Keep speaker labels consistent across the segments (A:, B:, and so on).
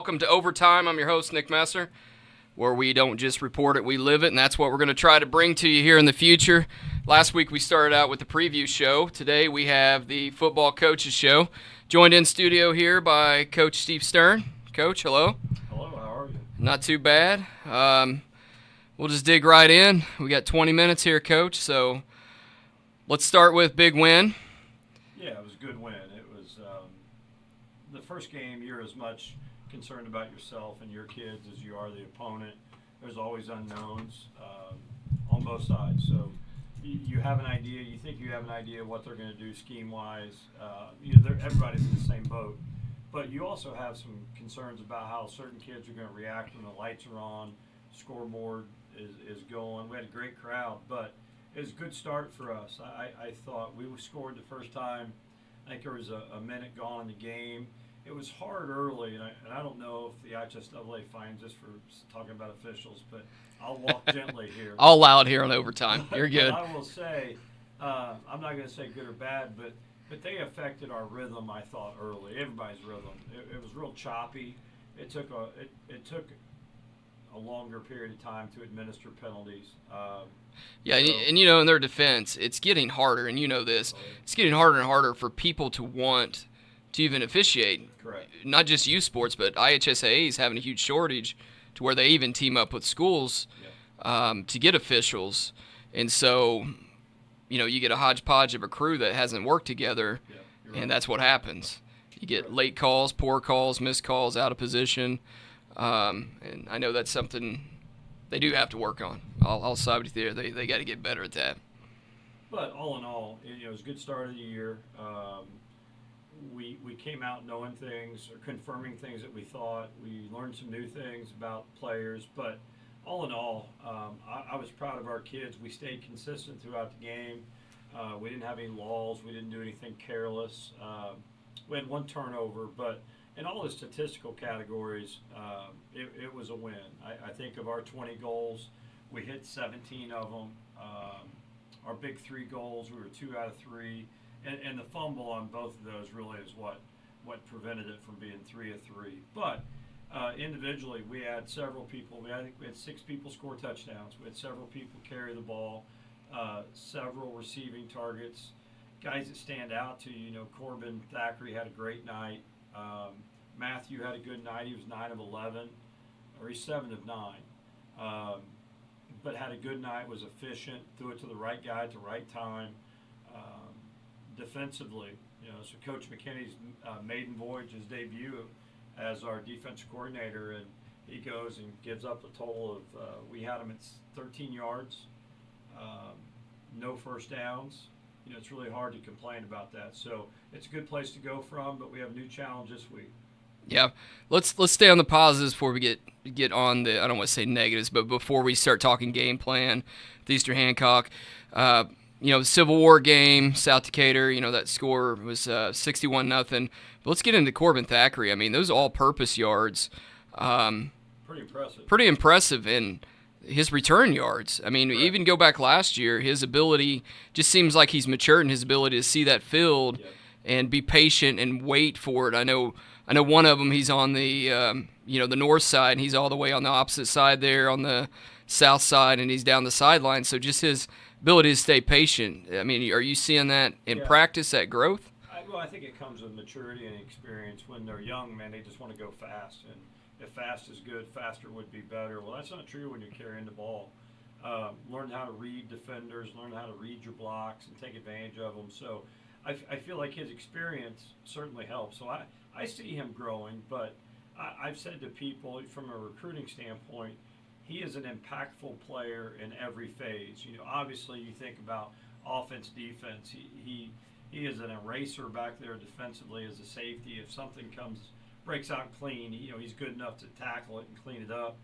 A: Welcome to Overtime. I'm your host, Nick Messer, where we don't just report it, we live it, and that's what we're going to try to bring to you here in the future. Last week we started out with the preview show. Today we have the football coaches show, joined in studio here by Coach Steve Stirn. Coach, hello.
B: Hello, how are you?
A: Not too bad. We'll just dig right in. We got 20 minutes here, Coach, so let's start with big win.
B: Yeah, it was a good win. It was the first game. You're as much concerned about yourself and your kids as you are the opponent. There's always unknowns on both sides. So you have an idea. You think you have an idea of what they're going to do scheme-wise. Everybody's in the same boat. But you also have some concerns about how certain kids are going to react when the lights are on, scoreboard is going. We had a great crowd, but it was a good start for us. I thought we scored the first time. I think there was a minute gone in the game. It was hard early, and I don't know if the IHSAA finds us for talking about officials, but I'll walk gently here.
A: I'll allow it here on Overtime. You're good.
B: But I will say, I'm not going to say good or bad, but they affected our rhythm, I thought, early. Everybody's rhythm. It was real choppy. It took a longer period of time to administer penalties.
A: Yeah, and in their defense, it's getting harder, and you know this. It's getting harder and harder for people to want to even officiate.
B: Correct.
A: Not just youth sports, but IHSAA is having a huge shortage to where they even team up with schools to get officials. And so, you get a hodgepodge of a crew that hasn't worked together, and that's what happens. You get late calls, poor calls, missed calls, out of position. And I know that's something they do have to work on. I'll side with you there. They got to get better at that.
B: But all in all, it was a good start of the year. We came out knowing things or confirming things that we thought. We learned some new things about players. But all in all, I was proud of our kids. We stayed consistent throughout the game. We didn't have any lulls. We didn't do anything careless. We had one turnover, but in all the statistical categories, it was a win. I think of our 20 goals, we hit 17 of them. Our big 3 goals, we were 2 out of 3. And the fumble on both of those really is what prevented it from being 3 of 3. But individually, we had several people. I think we had 6 people score touchdowns. We had several people carry the ball, several receiving targets. Guys that stand out to you, Corbin Thackeray had a great night. Matthew had a good night. He was 9 of 11, or he's 7 of 9. But had a good night, was efficient, threw it to the right guy at the right time. Defensively, so Coach McKinney's maiden voyage, his debut as our defensive coordinator, and he goes and gives up a total of, we had him at 13 yards, no first downs. It's really hard to complain about that. So it's a good place to go from, but we have a new challenge this week.
A: Yeah, let's stay on the positives before we get on the, I don't want to say negatives, but before we start talking game plan, the Eastern Hancock, Civil War game, South Decatur, that score was 61-0. But let's get into Corbin Thackeray. I mean, those all-purpose yards,
B: pretty impressive.
A: Pretty impressive, and his return yards. I mean,
B: Correct.
A: Even go back last year, his ability just seems like he's matured in his ability to see that field and be patient and wait for it. I know one of them, he's on the the north side, and he's all the way on the opposite side there on the south side, and he's down the sideline. So just his ability to stay patient. I mean, are you seeing that in practice, that growth?
B: I think it comes with maturity and experience. When they're young, man, they just want to go fast. And if fast is good, faster would be better. Well, that's not true when you're carrying the ball. Learn how to read defenders, learn how to read your blocks, and take advantage of them. So I feel like his experience certainly helps. So I see him growing, but I've said to people from a recruiting standpoint, he is an impactful player in every phase. Obviously you think about offense, defense. He is an eraser back there defensively as a safety. If something breaks out clean, he's good enough to tackle it and clean it up.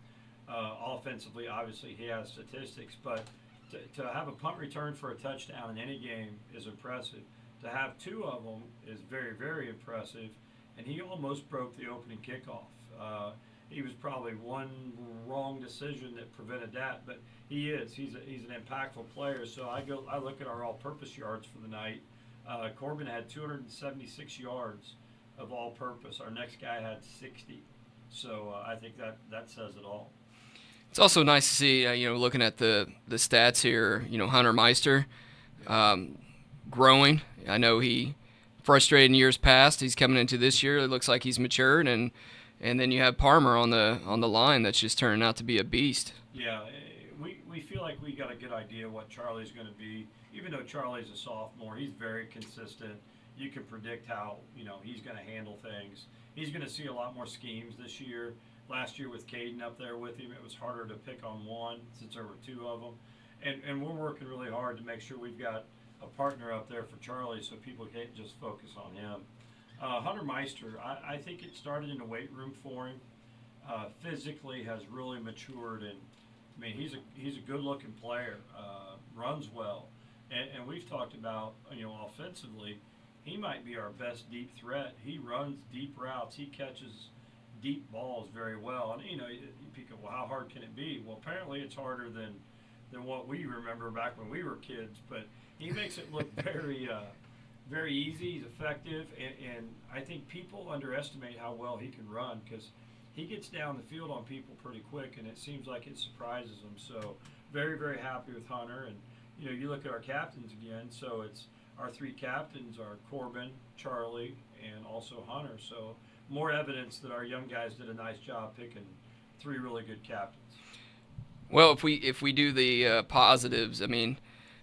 B: Offensively, obviously he has statistics, but to have a punt return for a touchdown in any game is impressive. To have 2 of them is very, very impressive, and he almost broke the opening kickoff. He was probably one wrong decision that prevented that, but he's an impactful player. So I look at our all-purpose yards for the night. Corbin had 276 yards of all-purpose. Our next guy had 60. So I think that says it all.
A: It's also nice to see, looking at the stats here, Hunter Meister growing. I know he frustrated in years past. He's coming into this year. It looks like he's matured, and then you have Parmer on the line that's just turning out to be a beast.
B: Yeah, we feel like we got a good idea what Charlie's going to be. Even though Charlie's a sophomore, he's very consistent. You can predict how he's going to handle things. He's going to see a lot more schemes this year. Last year with Caden up there with him, it was harder to pick on one since there were two of them. And we're working really hard to make sure we've got a partner up there for Charlie so people can't just focus on him. Hunter Meister, I think it started in the weight room for him. Physically has really matured, and I mean he's a good-looking player, runs well, and we've talked about offensively, he might be our best deep threat. He runs deep routes, he catches deep balls very well, and you go, well, how hard can it be? Well, apparently it's harder than what we remember back when we were kids, but he makes it look very easy. He's effective, and I think people underestimate how well he can run because he gets down the field on people pretty quick, and it seems like it surprises him. So very, very happy with Hunter. And you look at our captains again. So it's our three captains are Corbin, Charlie, and also Hunter. So more evidence that our young guys did a nice job picking three really good captains.
A: Well, if we do the positives, I mean,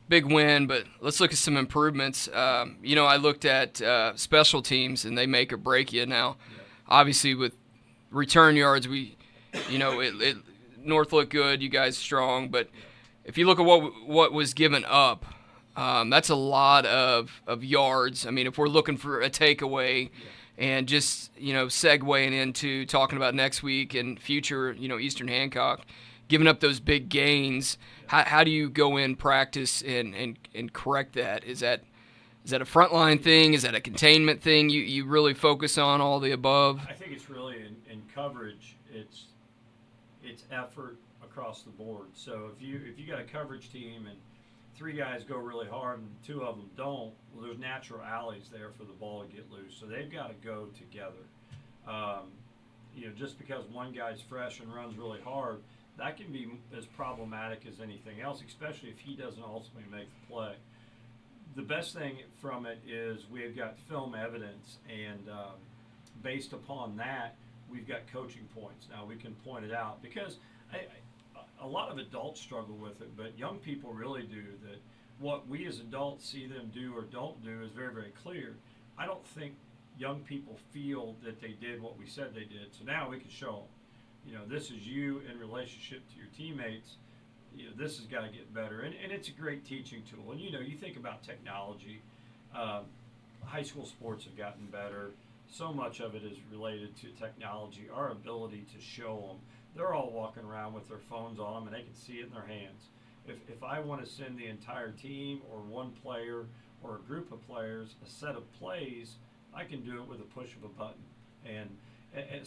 A: big win, but let's look at some improvements. I looked at special teams, and they make or break you now.
B: Yeah.
A: Obviously, with return yards, North looked good, you guys strong, but if you look at what was given up, that's a lot of yards. I mean, if we're looking for a takeaway, and just segueing into talking about next week and future, Eastern Hancock, giving up those big gains, how do you go in practice and correct that? Is that a frontline thing? Is that a containment thing? You really focus on all the above?
B: I think it's really in coverage. It's effort across the board. So if you got a coverage team and three guys go really hard and two of them don't, well, there's natural alleys there for the ball to get loose. So they've got to go together. Just because one guy's fresh and runs really hard, that can be as problematic as anything else, especially if he doesn't ultimately make the play. The best thing from it is we've got film evidence, and based upon that, we've got coaching points. Now we can point it out because a lot of adults struggle with it, but young people really do. That what we as adults see them do or don't do is very, very clear. I don't think young people feel that they did what we said they did. So now we can show them. This is you in relationship to your teammates. This has got to get better, and it's a great teaching tool. And you think about technology. High school sports have gotten better. So much of it is related to technology. Our ability to show them. They're all walking around with their phones on them, and they can see it in their hands. If I want to send the entire team or one player or a group of players a set of plays, I can do it with a push of a button, and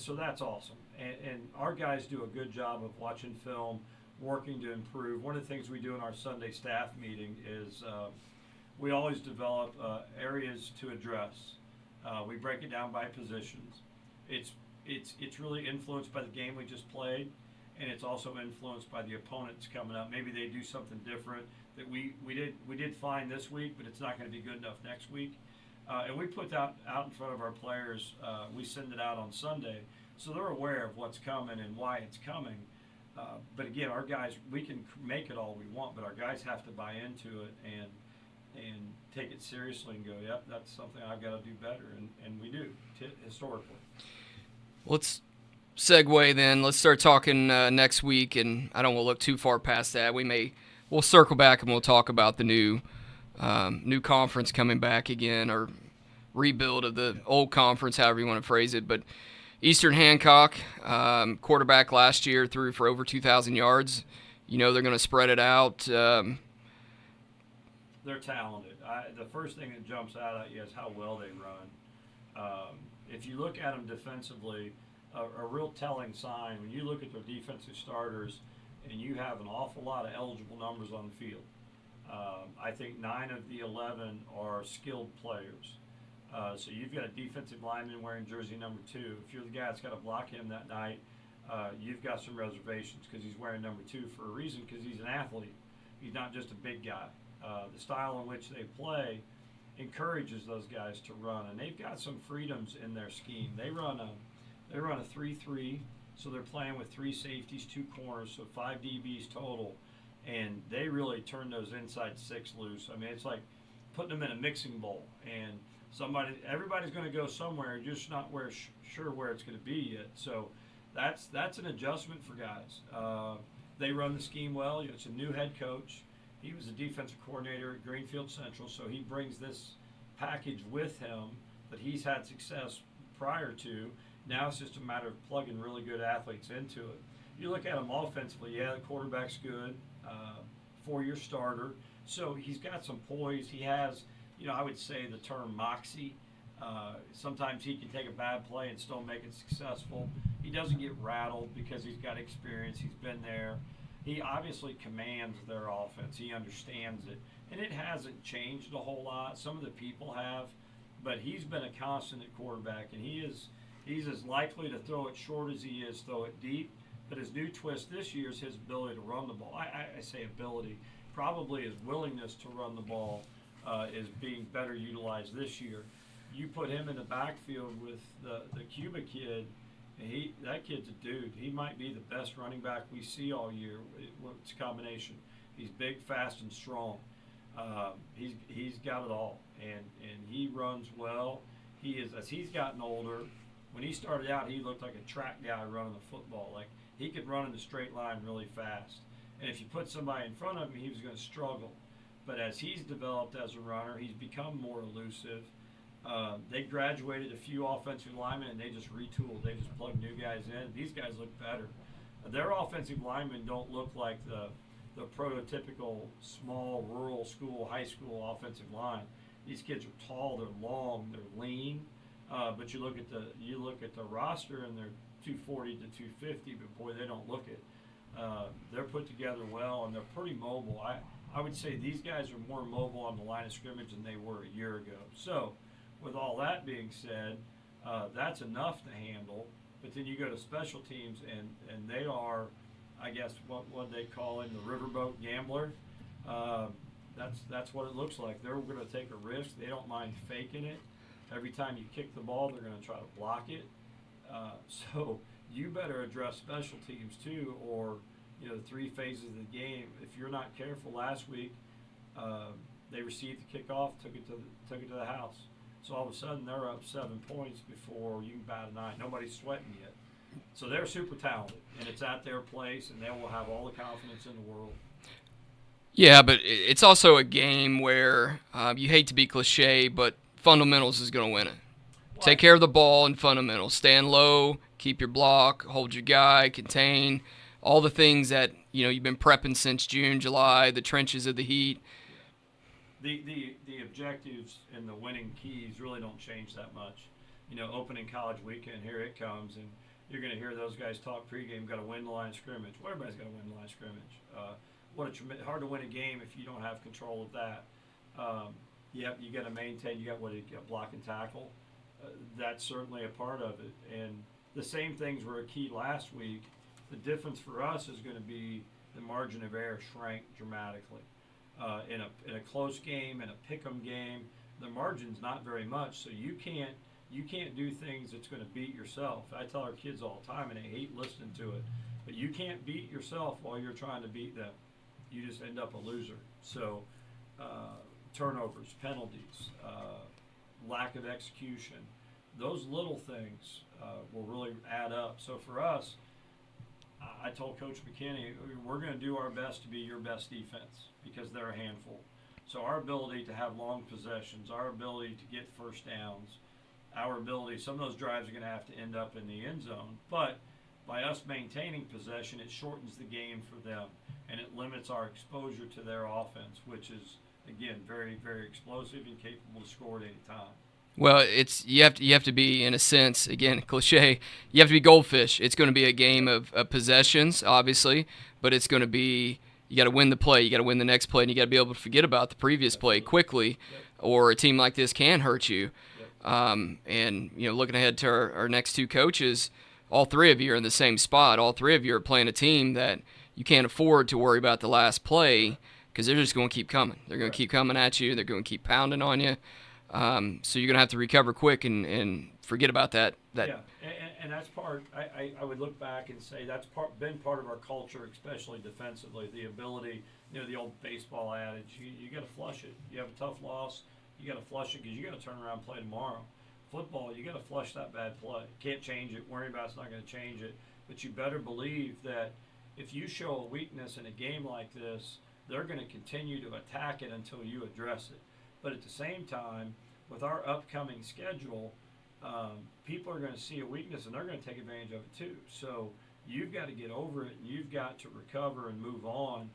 B: so that's awesome. And our guys do a good job of watching film, working to improve. One of the things we do in our Sunday staff meeting is we always develop areas to address. We break it down by positions. It's really influenced by the game we just played, and it's also influenced by the opponents coming up. Maybe they do something different that we did fine this week, but it's not going to be good enough next week. And we put that out in front of our players. We send it out on Sunday, so they're aware of what's coming and why it's coming. But again, our guys, we can make it all we want, but our guys have to buy into it and take it seriously and go, yep, that's something I've got to do better, and we do historically.
A: Let's segue then. Let's start talking next week, and I don't want to look too far past that. We'll circle back and we'll talk about the new conference coming back again, or rebuild of the old conference, however you want to phrase it. But Eastern Hancock, quarterback last year, threw for over 2,000 yards. They're going to spread it out.
B: They're talented. The first thing that jumps out at you is how well they run. If you look at them defensively, a real telling sign, when you look at their defensive starters and you have an awful lot of eligible numbers on the field. I think 9 of the 11 are skilled players. So you've got a defensive lineman wearing jersey number 2. If you're the guy that's got to block him that night, you've got some reservations because he's wearing number 2 for a reason, because he's an athlete. He's not just a big guy. The style in which they play encourages those guys to run, and they've got some freedoms in their scheme. They run a 3-3, so they're playing with 3 safeties, 2 corners, so 5 DBs total, and they really turn those inside 6 loose. I mean, it's like putting them in a mixing bowl, and everybody's going to go somewhere, just not sure where it's going to be yet. So that's an adjustment for guys. They run the scheme well. It's a new head coach. He was a defensive coordinator at Greenfield Central, so he brings this package with him that he's had success prior to. Now it's just a matter of plugging really good athletes into it. You look at him offensively, the quarterback's good, 4-year starter, so he's got some poise. He has, I would say the term moxie. Sometimes he can take a bad play and still make it successful. He doesn't get rattled because he's got experience. He's been there. He obviously commands their offense. He understands it. And it hasn't changed a whole lot. Some of the people have, but he's been a constant at quarterback, and he's as likely to throw it short as he is throw it deep. But his new twist this year is his ability to run the ball. I say ability. Probably his willingness to run the ball is being better utilized this year. You put him in the backfield with the Cuba kid, and that kid's a dude. He might be the best running back we see all year. It's a combination. He's big, fast, and strong. He's got it all, and he runs well. As he's gotten older. When he started out, he looked like a track guy running the football. Like, he could run in a straight line really fast. And if you put somebody in front of him, he was going to struggle. But as he's developed as a runner, he's become more elusive. They graduated a few offensive linemen, and they just retooled. They just plugged new guys in. These guys look better. Their offensive linemen don't look like the prototypical small rural school, high school offensive line. These kids are tall, they're long, they're lean. But you look at the roster, and they're 240 to 250, but boy, they don't look it. They're put together well, and they're pretty mobile. I would say these guys are more mobile on the line of scrimmage than they were a year ago. So, with all that being said, that's enough to handle. But then you go to special teams, and they are, I guess, what they call in the riverboat gambler. That's what it looks like. They're going to take a risk. They don't mind faking it. Every time you kick the ball, they're going to try to block it. So you better address special teams too, or the 3 phases of the game. If you're not careful, last week they received the kickoff, took it to the house. So all of a sudden they're up 7 points before you can bat an eye. Nobody's sweating yet. So they're super talented, and it's at their place, and they will have all the confidence in the world.
A: Yeah, but it's also a game where you hate to be cliche, but fundamentals is going to win it. Take care of the ball and fundamentals. Stand low, keep your block, hold your guy, contain, all the things that you've been prepping since June, July, the trenches of the heat.
B: The objectives and the winning keys really don't change that much. Opening college weekend, here it comes, and you're going to hear those guys talk pregame. Got to win the line of scrimmage. Well, everybody's got to win the line of scrimmage. Hard to win a game if you don't have control of that. You got to maintain. You got block and tackle. That's certainly a part of it. And the same things were a key last week. The difference for us is going to be the margin of error shrank dramatically. In a close game, in a pick'em game, the margin's not very much. So you can't do things that's going to beat yourself. I tell our kids all the time, and they hate listening to it, but you can't beat yourself while you're trying to beat them. You just end up a loser. So turnovers, penalties, lack of execution, those little things will really add up. So for us, I told Coach McKinney, we're going to do our best to be your best defense because they're a handful. So our ability to have long possessions, our ability to get first downs, our ability, some of those drives are going to have to end up in the end zone. But by us maintaining possession, it shortens the game for them, and it limits our exposure to their offense, which is, again, very, very explosive and capable to score at any time.
A: Well, you have to be, in a sense, again, cliche, you have to be goldfish. It's going to be a game of possessions, obviously, but it's going to be, you got to win the play, you got to win the next play, and you got to be able to forget about the previous play quickly, or a team like this can hurt you. And, looking ahead to our next two coaches, all three of you are in the same spot. All three of you are playing a team that you can't afford to worry about the last play because they're just going to keep coming. They're going to keep coming at you. They're going to keep pounding on you. So you're going to have to recover quick and forget about that.
B: Yeah, and that's part. I would look back and say that's been part of our culture, especially defensively. The ability, the old baseball adage: you got to flush it. You have a tough loss, you got to flush it because you got to turn around and play tomorrow. Football, you got to flush that bad play. Can't change it. Worry about it's not going to change it. But you better believe that if you show a weakness in a game like this, they're going to continue to attack it until you address it. But at the same time, with our upcoming schedule, people are going to see a weakness and they're going to take advantage of it too. So you've got to get over it and you've got to recover and move on,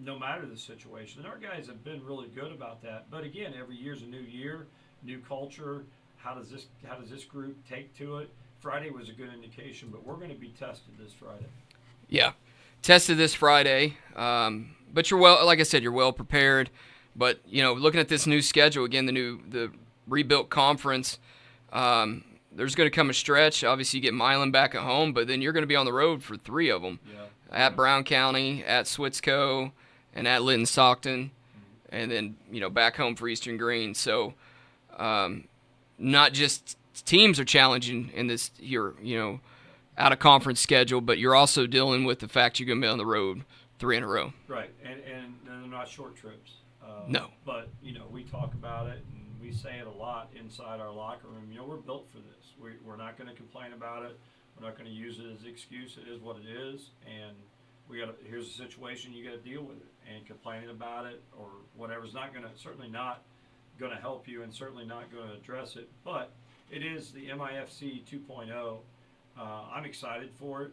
B: no matter the situation. And our guys have been really good about that. But again, every year's a new year, new culture. How does this group take to it? Friday was a good indication, but we're going to be tested this Friday.
A: Yeah, tested this Friday. But you're like I said, you're well prepared. But looking at this new schedule again, the rebuilt conference, there's going to come a stretch. Obviously, you get Milan back at home, but then you're going to be on the road for three of them.
B: Yeah.
A: At Brown County, at Switzco, and at Lytton Stockton, and then back home for Eastern Green. So, not just teams are challenging in this here, out of conference schedule, but you're also dealing with the fact you're going to be on the road 3 in a row.
B: Right, and they're not short trips.
A: No.
B: But we talk about it and we say it a lot inside our locker room. We're built for this. We're not going to complain about it. We're not going to use it as an excuse. It is what it is, and here's a situation, you got to deal with it. And complaining about it or whatever's certainly not going to help you, and certainly not going to address it. But it is the MIFC 2.0. I'm excited for it.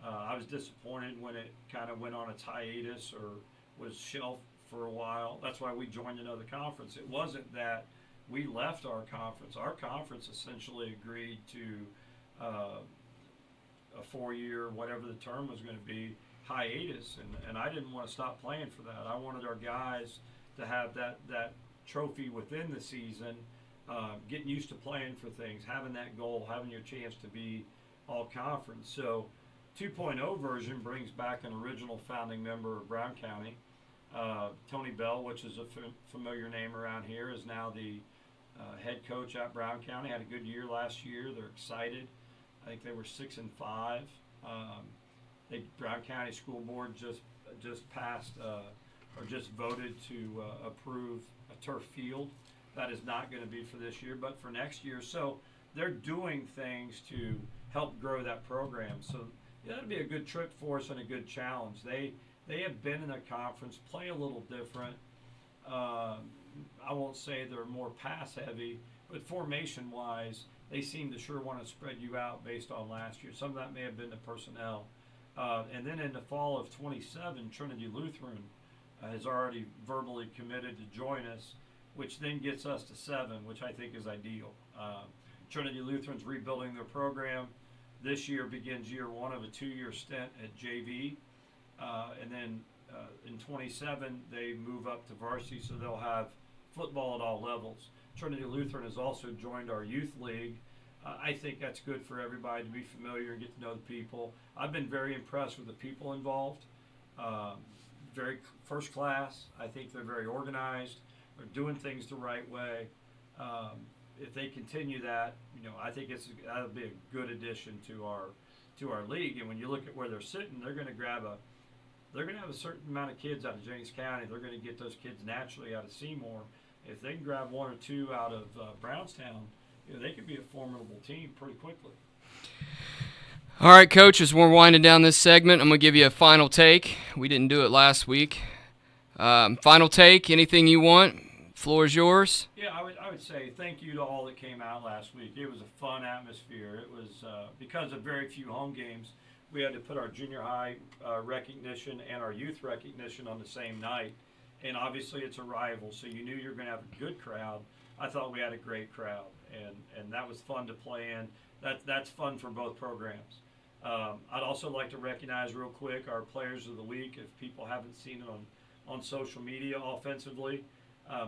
B: I was disappointed when it kind of went on its hiatus or was shelved for a while. That's why we joined another conference. It wasn't that we left our conference. Our conference essentially agreed to a 4-year, whatever the term was going to be, hiatus, and I didn't want to stop playing for that. I wanted our guys to have that trophy within the season, getting used to playing for things, having that goal, having your chance to be all conference. So 2.0 version brings back an original founding member of Brown County. Tony Bell, which is a familiar name around here, is now the head coach at Brown County. Had a good year last year. They're excited. I think they were 6-5. Brown County School Board just passed or just voted to approve a turf field. That is not going to be for this year, but for next year. So they're doing things to help grow that program. So that'd be a good trip for us and a good challenge. They have been in a conference, play a little different. I won't say they're more pass heavy, but formation wise, they seem to sure want to spread you out based on last year. Some of that may have been the personnel. And then in the fall of 27, Trinity Lutheran has already verbally committed to join us, which then gets us to 7, which I think is ideal. Trinity Lutheran's rebuilding their program. This year begins year 1 of a 2-year stint at JV. And then in 27, they move up to varsity, so they'll have football at all levels. Trinity Lutheran has also joined our youth league. I think that's good for everybody to be familiar and get to know the people. I've been very impressed with the people involved. Very first class. I think they're very organized. They're doing things the right way. If they continue that, I think that'll be a good addition to our league. And when you look at where they're sitting, they're going to have a certain amount of kids out of James County. They're going to get those kids naturally out of Seymour. If they can grab 1 or 2 out of Brownstown, they could be a formidable team pretty quickly.
A: All right, Coach, as we're winding down this segment, I'm going to give you a final take. We didn't do it last week. Final take, anything you want? Floor is yours.
B: Yeah, I would say thank you to all that came out last week. It was a fun atmosphere. It was because of very few home games, we had to put our junior high recognition and our youth recognition on the same night. And obviously it's a rival, so you knew you were going to have a good crowd. I thought we had a great crowd, and that was fun to play in. That's fun for both programs. I'd also like to recognize real quick our players of the week. If people haven't seen it on social media offensively,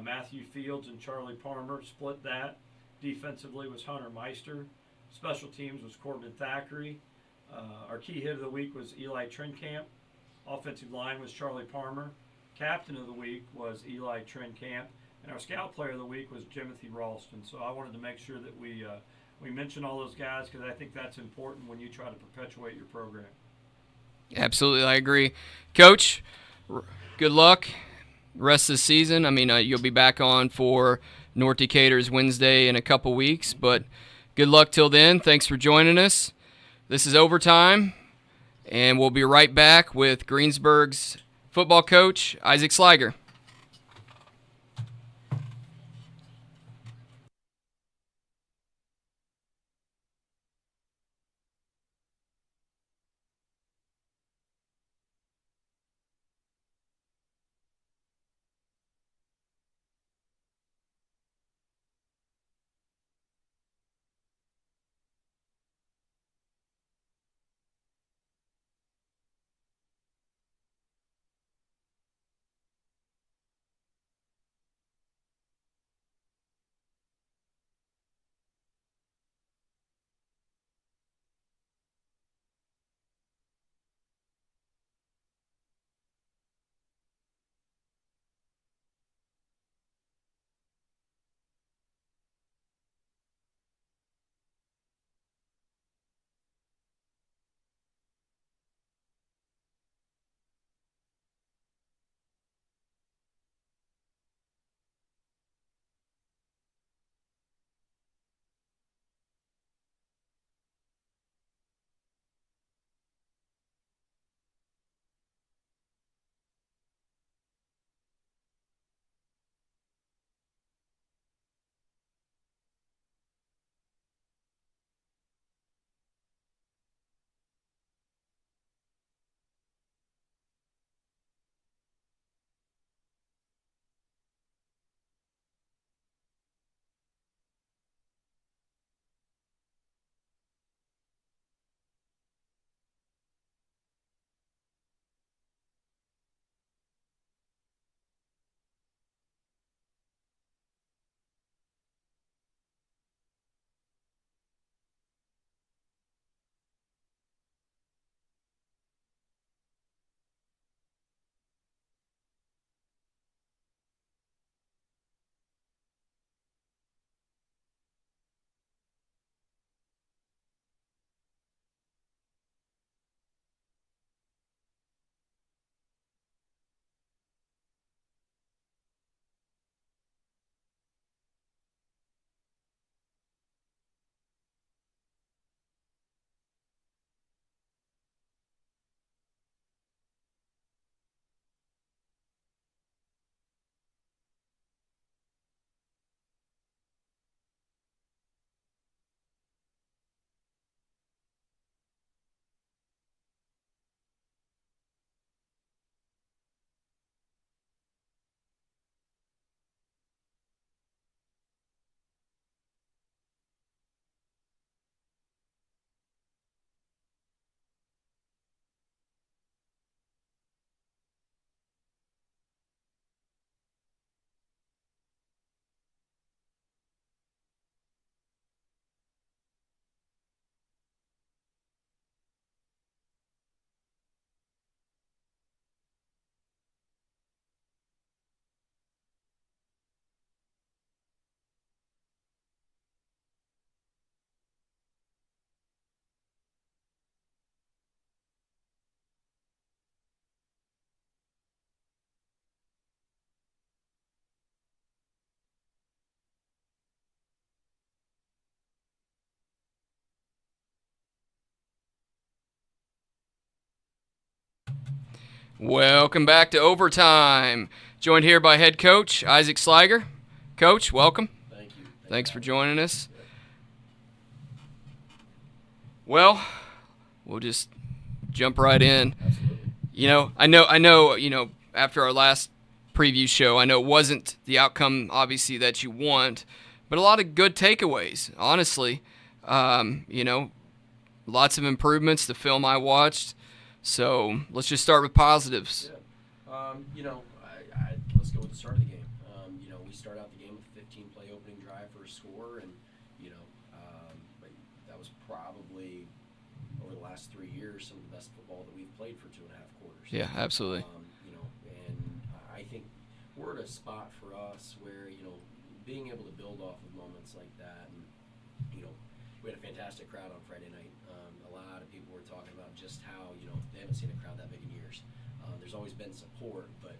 B: Matthew Fields and Charlie Palmer split that. Defensively was Hunter Meister. Special teams was Corbin Thackeray. Our key hit of the week was Eli Trinkamp. Offensive line was Charlie Palmer. Captain of the week was Eli Trinkamp. And our scout player of the week was Timothy Ralston. So I wanted to make sure that we mention all those guys because I think that's important when you try to perpetuate your program.
A: Absolutely, I agree. Coach, good luck rest of the season. I mean, you'll be back on for North Decatur's Wednesday in a couple weeks, but good luck till then. Thanks for joining us. This is Overtime, and we'll be right back with Greensburg's football coach, Isaac Sliger. Welcome back to Overtime. Joined here by head coach Isaac Sliger. Coach, welcome.
C: Thank you.
A: Thanks for joining us. Well, we'll just jump right in.
C: Absolutely.
A: I know, after our last preview show, I know it wasn't the outcome, obviously, that you want, but a lot of good takeaways, honestly. Lots of improvements, the film I watched. So let's just start with positives.
C: Yeah. Let's go with the start of the game. start out the game with a 15-play opening drive for a score, and but that was probably over the last 3 years some of the best football that we've played for 2.5 quarters.
A: Yeah, absolutely.
C: And I think we're at a spot for us where being able to build off of moments like that, and we had a fantastic crowd on Friday night. A lot of people were talking about just how they haven't seen a crowd that big in years. There's always been support, but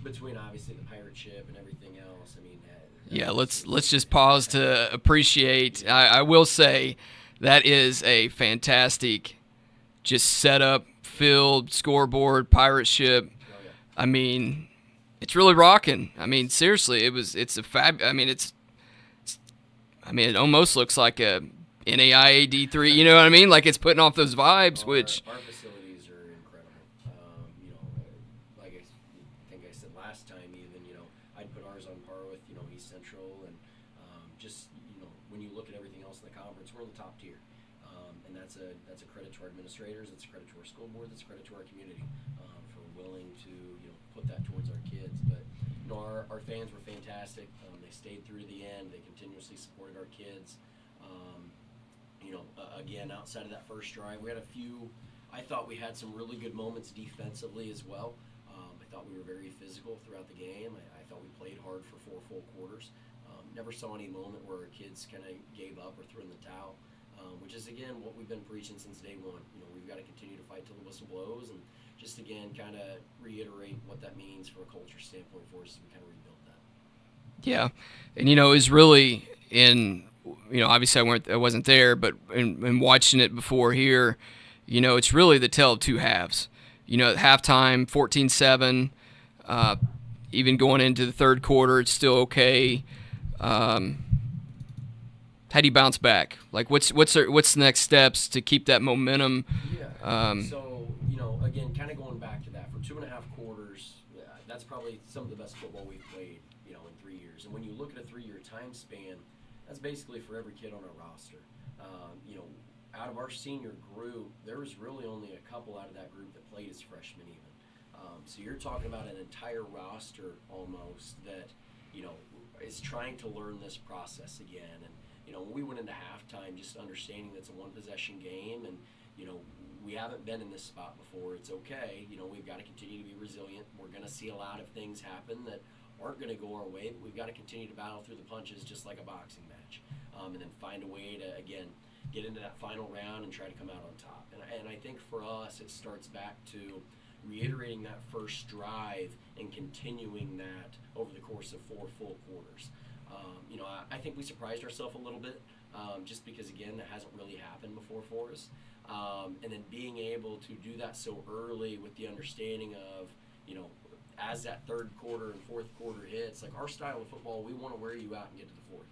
C: between obviously the pirate ship and everything else,
A: yeah, let's just pause to appreciate. I will say that is a fantastic just setup, field, scoreboard, pirate ship.
C: Oh, yeah.
A: I mean, it's really rocking. I mean, seriously, it's a fab. I mean, it almost looks like a NAIA D3. You know what I mean? Like it's putting off those vibes, which.
C: Our facilities are incredible. Like I think I said last time, even I'd put ours on par with East Central, and just when you look at everything else in the conference, we're in the top tier, and that's a credit to our administrators, it's a credit to our school board, it's a credit to our community for willing to put that towards our kids. But our fans were fantastic. They stayed through to the end. They continuously supported our kids. Again, outside of that first drive, we had a few. I thought we had some really good moments defensively as well. I thought we were very physical throughout the game. I thought we played hard for 4 full quarters. Never saw any moment where our kids kind of gave up or threw in the towel, which is, again, what we've been preaching since day one. We've got to continue to fight till the whistle blows, and just, again, kind of reiterate what that means from a culture standpoint for us as we kind of rebuild that.
A: Yeah, and it was really in obviously I wasn't there, but in watching it before here, it's really the tale of two halves. At halftime, 14-7, even going into the third quarter, it's still okay. How do you bounce back? Like, what's the next steps to keep that momentum?
C: Yeah. So again, kind of going back to that, for 2.5 quarters, that's probably some of the best football we've played, in 3 years. And when you look at a 3-year time span, that's basically for every kid on our roster. Out of our senior group, there was really only a couple out of that group that played as freshmen even. So you're talking about an entire roster almost that, is trying to learn this process again. And, when we went into halftime, just understanding that it's a one-possession game, and, we haven't been in this spot before. It's okay. We've got to continue to be resilient. We're going to see a lot of things happen that aren't going to go our way, but we've got to continue to battle through the punches just like a boxing match, and then find a way to, again, get into that final round and try to come out on top. And I think for us, it starts back to reiterating that first drive and continuing that over the course of 4 full quarters. I think we surprised ourselves a little bit, just because, again, that hasn't really happened before for us. And then being able to do that so early with the understanding of, as that third quarter and fourth quarter hits, like our style of football, we want to wear you out and get to the fourth.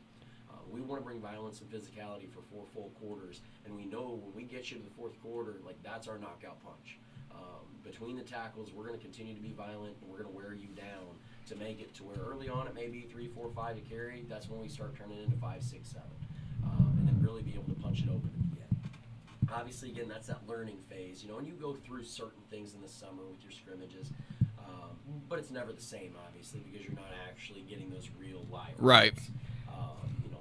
C: We want to bring violence and physicality for 4 full quarters, and we know when we get you to the fourth quarter, like that's our knockout punch. Between the tackles, we're going to continue to be violent, and we're going to wear you down to make it to where early on it may be 3, 4, 5 to carry. That's when we start turning into 5, 6, 7, and then really be able to punch it open at the end. Obviously, again, that's that learning phase, and you go through certain things in the summer with your scrimmages, but it's never the same, obviously, because you're not actually getting those real live
A: right.
C: Runs,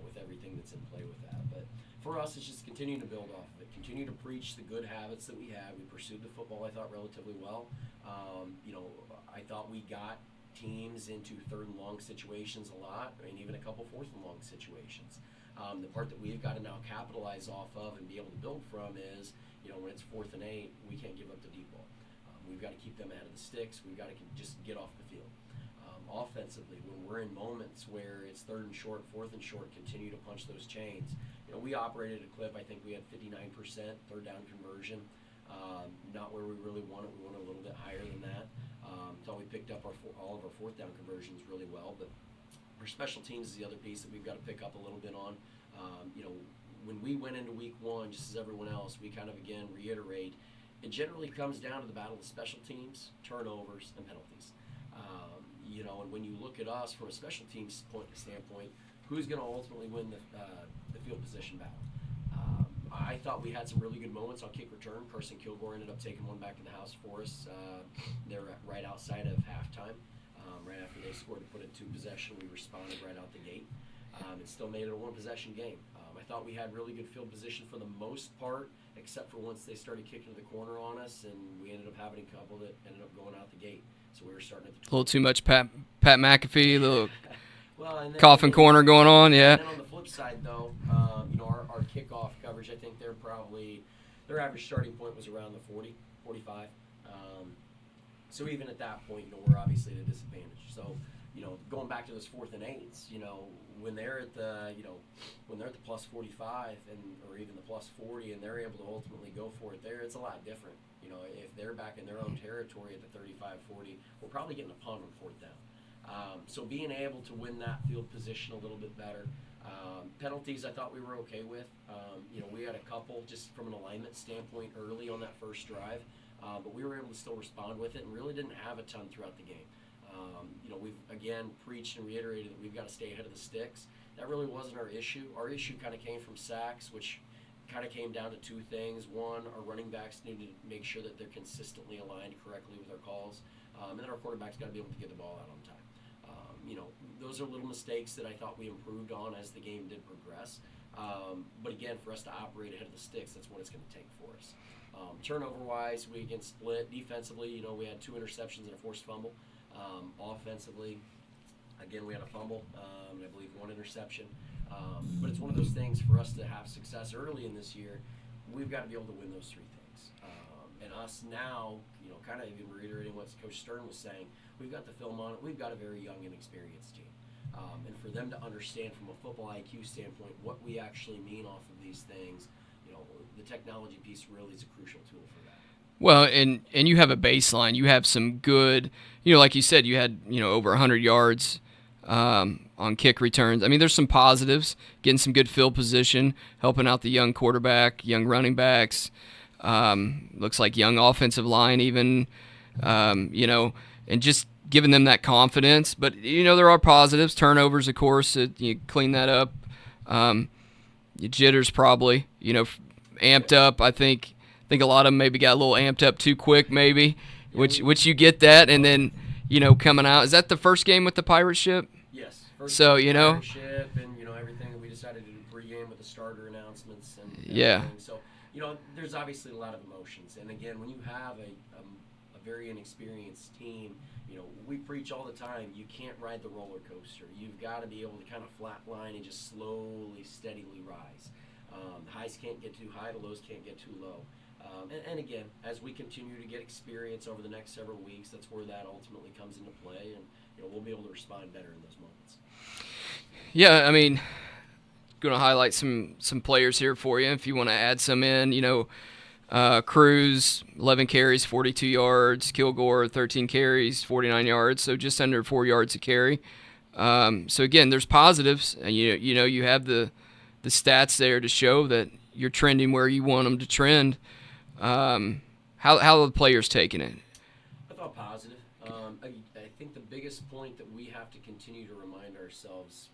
C: with everything that's in play with that. But for us, it's just continuing to build off of it, continue to preach the good habits that we had. We pursued the football, I thought, relatively well. I thought we got teams into 3rd and long situations a lot, and even a couple 4th and long situations. The part that we've got to now capitalize off of and be able to build from is, when it's 4th and 8, we can't give up the deep ball. We've got to keep them out of the sticks. We've got to just get off the field. Offensively, when we're in moments where it's 3rd and short, 4th and short, continue to punch those chains. We operated a clip. I think we had 59% 3rd down conversion. Not where we really wanted. We wanted a little bit higher than that. Thought we picked up all of our 4th down conversions really well, but our special teams is the other piece that we've got to pick up a little bit on. When we went into week 1, just as everyone else, we kind of, again, reiterate, it generally comes down to the battle of special teams, turnovers, and penalties. And when you look at us from a special teams standpoint, who's going to ultimately win the field position battle? I thought we had some really good moments on kick return. Carson Kilgore ended up taking one back to the house for us. They were right outside of halftime. Right after they scored to put it 2-possession, we responded right out the gate. And still made it a 1-possession game. I thought we had really good field position for the most part, except for once they started kicking to the corner on us, and we ended up having a couple that ended up going out the gate. So we were starting at the 20.
A: A little too much Pat McAfee, little
C: well, and then,
A: coffin corner going on, yeah.
C: And then on the flip side, though, our kickoff coverage, I think their average starting point was around the 40, 45. So even at that point, we're obviously at a disadvantage. So, going back to those 4th and 8s, when they're at the, when they're at the plus 45 or even the plus 40, and they're able to ultimately go for it there, it's a lot different. If they're back in their own territory at the 35-40, we're probably getting a punt on 4th down. So being able to win that field position a little bit better. Penalties I thought we were okay with. We had a couple just from an alignment standpoint early on that first drive, but we were able to still respond with it and really didn't have a ton throughout the game. We've again preached and reiterated that we've got to stay ahead of the sticks. That really wasn't our issue. Our issue kind of came from sacks, which kind of came down to 2 things. One, our running backs need to make sure that they're consistently aligned correctly with our calls, and then our quarterback's got to be able to get the ball out on time. Those are little mistakes that I thought we improved on as the game did progress. But again, for us to operate ahead of the sticks, that's what it's going to take for us. Turnover-wise, we again split. Defensively, we had 2 interceptions and a forced fumble. Offensively, again, we had a fumble, and I believe 1 interception. But it's one of those things for us to have success early in this year, we've got to be able to win those 3 things. And us now, kind of even reiterating what Coach Stirn was saying, we've got the film on it. We've got a very young and experienced team. And for them to understand from a football IQ standpoint what we actually mean off of these things, the technology piece really is a crucial tool for that.
A: Well, and you have a baseline. You have some good, like you said, you had, over 100 yards on kick returns. I mean, there's some positives, getting some good field position, helping out the young quarterback, young running backs, looks like young offensive line even, and just giving them that confidence. But, there are positives. Turnovers, of course, you clean that up. Your jitters probably, amped up. I think a lot of them maybe got a little amped up too quick maybe, which you get that. And then, coming out. Is that the first game with the pirate ship?
C: Yes. First
A: So,
C: pirate ship and, everything that we decided to do pregame with the starter announcements. And
A: yeah.
C: everything. So, there's obviously a lot of emotions. And, again, when you have a very inexperienced team, we preach all the time, you can't ride the roller coaster. You've got to be able to kind of flatline and just slowly, steadily rise. The highs can't get too high, the lows can't get too low. And again, as we continue to get experience over the next several weeks, that's where that ultimately comes into play, and we'll be able to respond better in those moments.
A: Yeah, I mean, going to highlight some players here for you if you want to add some in. Cruz, 11 carries, 42 yards. Kilgore, 13 carries, 49 yards, so just under 4 yards a carry. So again, there's positives, and you have the stats there to show that you're trending where you want them to trend. How are the players taking it?
C: I thought positive. I think the biggest point that we have to continue to remind ourselves,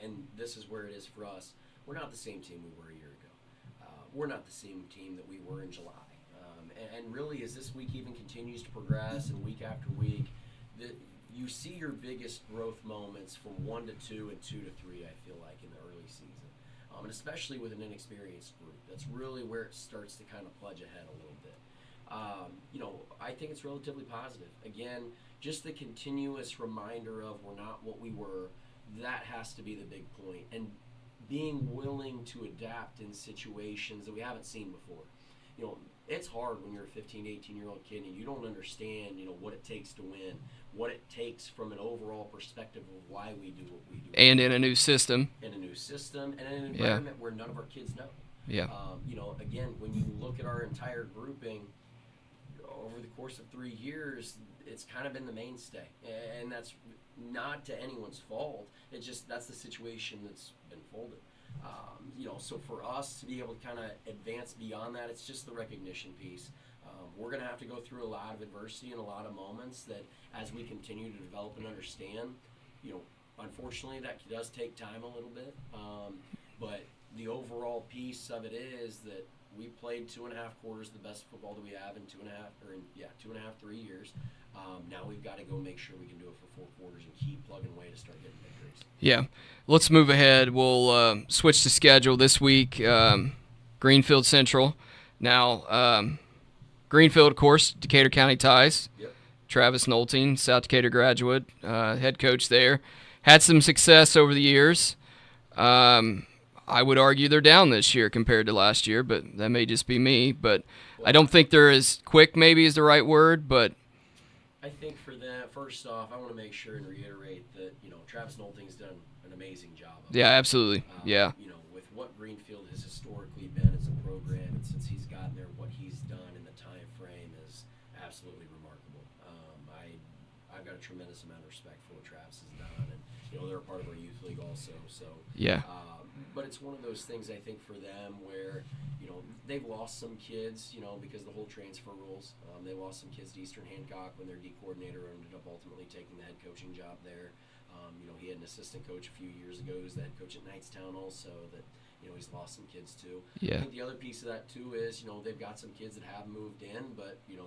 C: and this is where it is for us, we're not the same team we were a year ago. We're not the same team that we were in July. And really, as this week even continues to progress and week after week, you see your biggest growth moments from 1 to 2 and 2 to 3, I feel like, in the early season. And especially with an inexperienced group. That's really where it starts to kind of plunge ahead a little bit. I think it's relatively positive. Again, just the continuous reminder of we're not what we were, that has to be the big point. And being willing to adapt in situations that we haven't seen before. It's hard when you're a 15, 18-year-old kid and you don't understand, what it takes to win, what it takes from an overall perspective of why we do what we do.
A: And in a new system.
C: In a new system and in an environment where none of our kids know.
A: Yeah.
C: Again, when you look at our entire grouping, over the course of 3 years, it's kind of been the mainstay. And that's not to anyone's fault. It's just that's the situation that's been folded. So for us to be able to kind of advance beyond that, it's just the recognition piece. We're going to have to go through a lot of adversity and a lot of moments that as we continue to develop and understand, unfortunately that does take time a little bit. But the overall piece of it is that we played 2.5 quarters, the best football that we have in 2.5, 3 years. Now we've got to go make sure we can do it for 4 quarters and keep plugging away to start getting victories.
A: Yeah. Let's move ahead. We'll switch the schedule this week. Greenfield Central. Now, Greenfield, of course, Decatur County ties.
C: Yep.
A: Travis Nolting, South Decatur graduate, head coach there. Had some success over the years. I would argue they're down this year compared to last year, but that may just be me. But I don't think they're as quick, maybe is the right word, but
C: I think for that, first off, I want to make sure and reiterate that, Travis Nolting's done an amazing job.
A: yeah, absolutely. Yeah.
C: With what Greenfield has historically been as a program, and since he's gotten there, what he's done in the time frame is absolutely remarkable. I've got a tremendous amount of respect for what Travis has done, and they're a part of our youth league also. So
A: Yeah.
C: But it's one of those things I think for them where they've lost some kids because of the whole transfer rules. They lost some kids to Eastern Hancock when their D coordinator ended up ultimately taking the head coaching job there. He had an assistant coach a few years ago who's the head coach at Knightstown also that he's lost some kids too.
A: Yeah.
C: I think the other piece of that too is they've got some kids that have moved in, but you're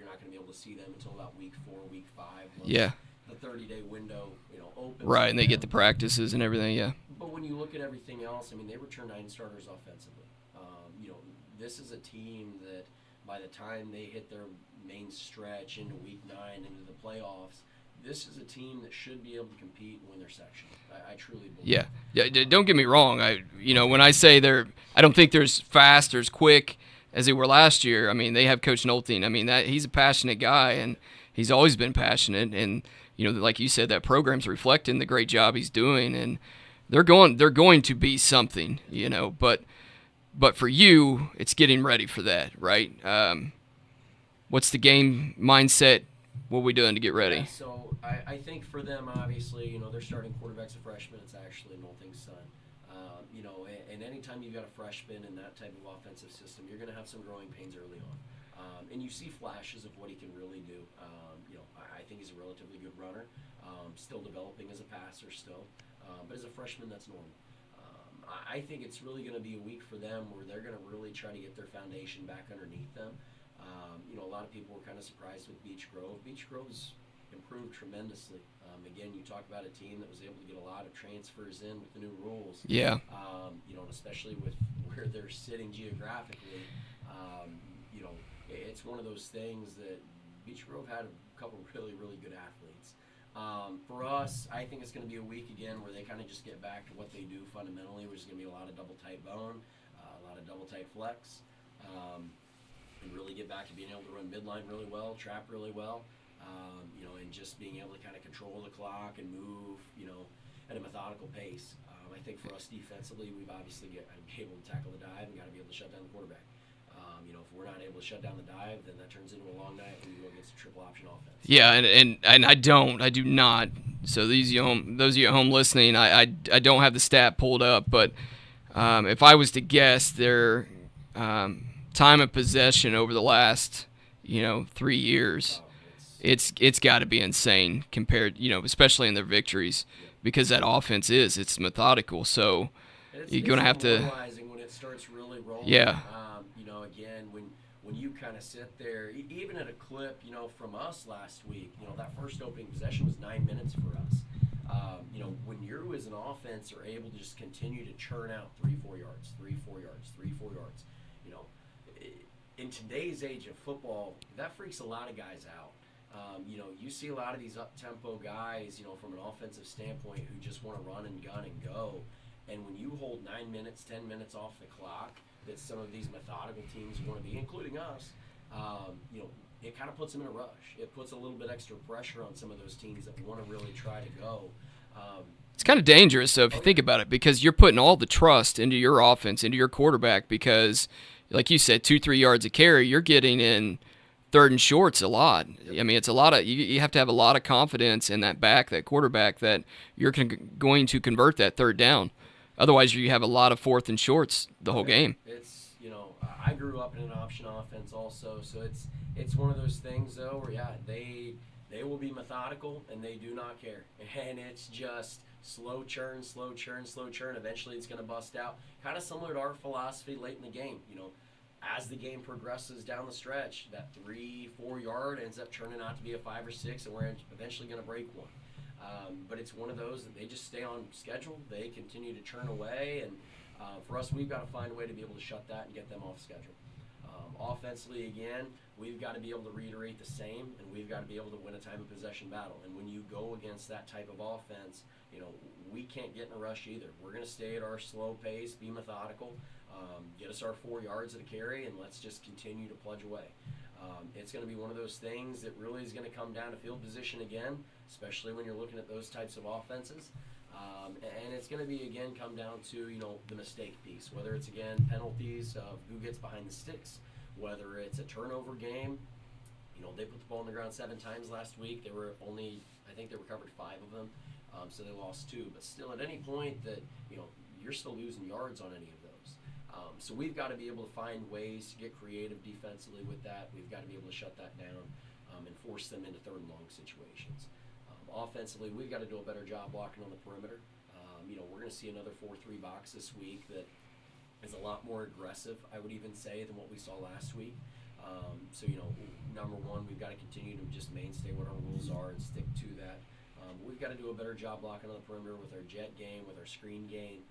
C: not going to be able to see them until about week 4, week 5.
A: Yeah.
C: The 30-day window opens.
A: Right, and they get the practices and everything, yeah.
C: But when you look at everything else, they returned 9 starters offensively. This is a team that by the time they hit their main stretch into week 9 into the playoffs, this is a team that should be able to compete and win their section. I truly believe.
A: Yeah. Don't get me wrong. When I say I don't think they're as fast or as quick as they were last year. They have Coach Nolting. He's a passionate guy, and he's always been passionate. And like you said, that program's reflecting the great job he's doing, and they're going to be something. But for you, it's getting ready for that, right? What's the game mindset? What are we doing to get ready?
C: Yeah, so I think for them, obviously, their starting quarterback's a freshman. It's actually Nolting's son. And anytime you've got a freshman in that type of offensive system, you're going to have some growing pains early on. And you see flashes of what he can really do. I think he's a relatively good runner, still developing as a passer still. But as a freshman, that's normal. I think it's really going to be a week for them where they're going to really try to get their foundation back underneath them. A lot of people were kind of surprised with Beech Grove. Beech Grove's improved tremendously. Again, you talk about a team that was able to get a lot of transfers in with the new rules.
A: Yeah.
C: And especially with where they're sitting geographically, it's one of those things that Beech Grove had a couple of really, really good athletes. For us, I think it's going to be a week again where they kind of just get back to what they do fundamentally, which is going to be a lot of double tight bone, a lot of double tight flex, and really get back to being able to run midline really well, trap really well, and just being able to kind of control the clock and move, at a methodical pace. I think for us defensively, we've obviously got to be able to tackle the dive and got to be able to shut down the quarterback. If we're not able to shut down the dive, then that turns into a long night and we go against a triple option offense.
A: Yeah, and I do not. So those of you at home listening, I don't have the stat pulled up, but if I was to guess, their time of possession over the last 3 years, it's got to be insane compared, especially in their victories, because that offense it's methodical. So you're going to have to.
C: When it starts really rolling.
A: Yeah.
C: Again, when you kind of sit there, even at a clip, from us last week, that first opening possession was 9 minutes for us. When you as an offense are able to just continue to churn out 3-4 yards, 3-4 yards, 3-4 yards, in today's age of football, that freaks a lot of guys out. You see a lot of these up-tempo guys, from an offensive standpoint, who just want to run and gun and go. And when you hold 9 minutes, 10 minutes off the clock, that some of these methodical teams want to be, including us, it kind of puts them in a rush. It puts a little bit extra pressure on some of those teams that want to really try to go.
A: It's kind of dangerous, though, if you think about it, because you're putting all the trust into your offense, into your quarterback, because, like you said, 2-3 yards a carry, you're getting in third and shorts a lot. It's a lot of you have to have a lot of confidence in that quarterback, that you're going to convert that third down. Otherwise, you have a lot of fourth and shorts the whole game.
C: It's I grew up in an option offense also, so it's one of those things though where they will be methodical and they do not care, and it's just slow churn, slow churn, slow churn. Eventually, it's going to bust out. Kind of similar to our philosophy late in the game. As the game progresses down the stretch, that 3-4 yard ends up turning out to be a 5 or 6, and we're eventually going to break one. But it's one of those that they just stay on schedule. They continue to churn away, and for us, we've got to find a way to be able to shut that and get them off schedule. Offensively, again, we've got to be able to reiterate the same, and we've got to be able to win a time of possession battle. And when you go against that type of offense, we can't get in a rush either. We're going to stay at our slow pace, be methodical, get us our 4 yards at a carry, and let's just continue to pludge away. It's going to be one of those things that really is going to come down to field position again, especially when you're looking at those types of offenses. And it's going to be, again, come down to, the mistake piece, whether it's, again, penalties of who gets behind the sticks, whether it's a turnover game. They put the ball on the ground 7 times last week. I think they recovered 5 of them, so they lost 2. But still, at any point that, you're still losing yards on any of those. So we've got to be able to find ways to get creative defensively with that. We've got to be able to shut that down and force them into 3rd and long situations. Offensively, we've got to do a better job blocking on the perimeter. We're going to see another 4-3 box this week that is a lot more aggressive, I would even say, than what we saw last week. So, number one, we've got to continue to just mainstay what our rules are and stick to that. We've got to do a better job blocking on the perimeter with our jet game, with our screen game.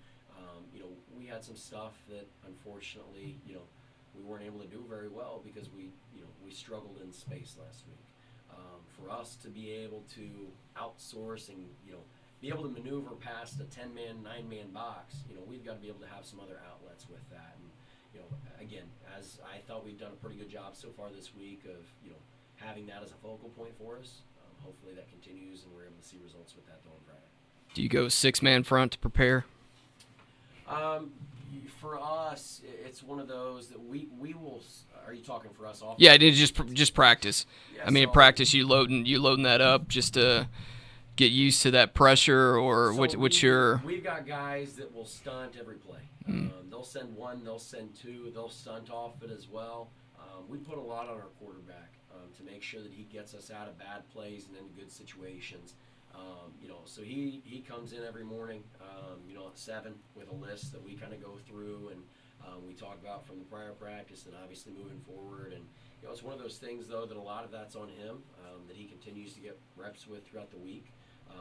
C: We had some stuff that, unfortunately, we weren't able to do very well because we struggled in space last week. For us to be able to outsource and, be able to maneuver past a 10-man, 9-man box, we've got to be able to have some other outlets with that. And, again, as I thought we've done a pretty good job so far this week of, having that as a focal point for us. Hopefully that continues and we're able to see results with that on Friday.
A: Do you go 6-man front to prepare?
C: For us, it's one of those that we will. Are you talking for us?
A: Yeah, just practice.
C: Yeah,
A: I mean,
C: so,
A: in practice, you loading that up just to get used to that pressure, or
C: so
A: what's your?
C: We've got guys that will stunt every play. They'll send 1, they'll send 2, they'll stunt off it as well. We put a lot on our quarterback to make sure that he gets us out of bad plays and into good situations. So he comes in every morning, at 7 with a list that we kind of go through and we talk about from the prior practice and obviously moving forward. And, it's one of those things, though, that a lot of that's on him, that he continues to get reps with throughout the week.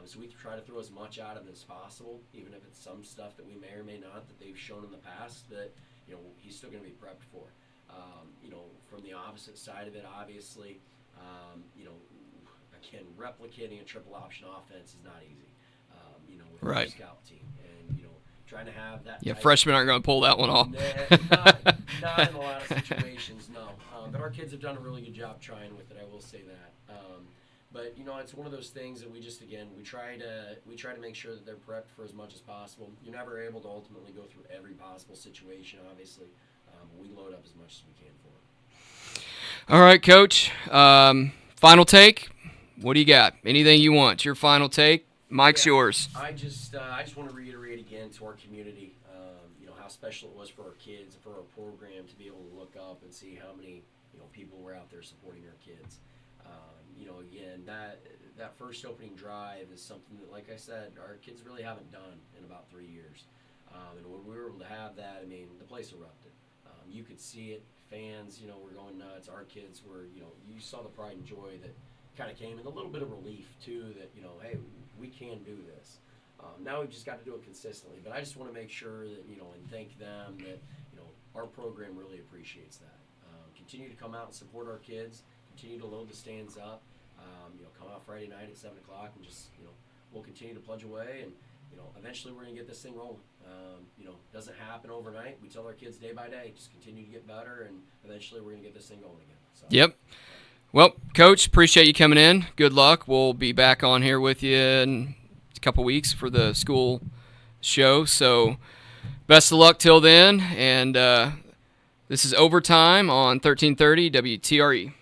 C: So we try to throw as much out of him as possible, even if it's some stuff that we may or may not that they've shown in the past that, he's still going to be prepped for. From the opposite side of it, obviously, again, replicating a triple option offense is not easy, with
A: Right.
C: your scout team. And, trying to have that.
A: Yeah, freshmen aren't going to pull that one off.
C: Not in a lot of situations, no. But our kids have done a really good job trying with it, I will say that. But, it's one of those things that we just, again, we try to make sure that they're prepped for as much as possible. You're never able to ultimately go through every possible situation, obviously. But we load up as much as we can for them.
A: All right, Coach. Final take. What do you got? Anything you want? Your final take. Mike's yours.
C: I just want to reiterate again to our community, how special it was for our kids, for our program to be able to look up and see how many, people were out there supporting our kids. Again, that first opening drive is something that, like I said, our kids really haven't done in about 3 years. And when we were able to have that, I mean, the place erupted. You could see it. Fans, were going nuts. Our kids were, you saw the pride and joy that kind of came, and a little bit of relief too that, hey, we can do this. Now we've just got to do it consistently. But I just want to make sure that, and thank them that, our program really appreciates that. Continue to come out and support our kids. Continue to load the stands up. Come out Friday night at 7 o'clock and just, we'll continue to pludge away. And, eventually we're going to get this thing rolling. Doesn't happen overnight. We tell our kids day by day, just continue to get better, and eventually we're going to get this thing going again. So.
A: Yep. Well, Coach, appreciate you coming in. Good luck. We'll be back on here with you in a couple weeks for the school show. So best of luck till then. And this is Overtime on 1330 WTRE.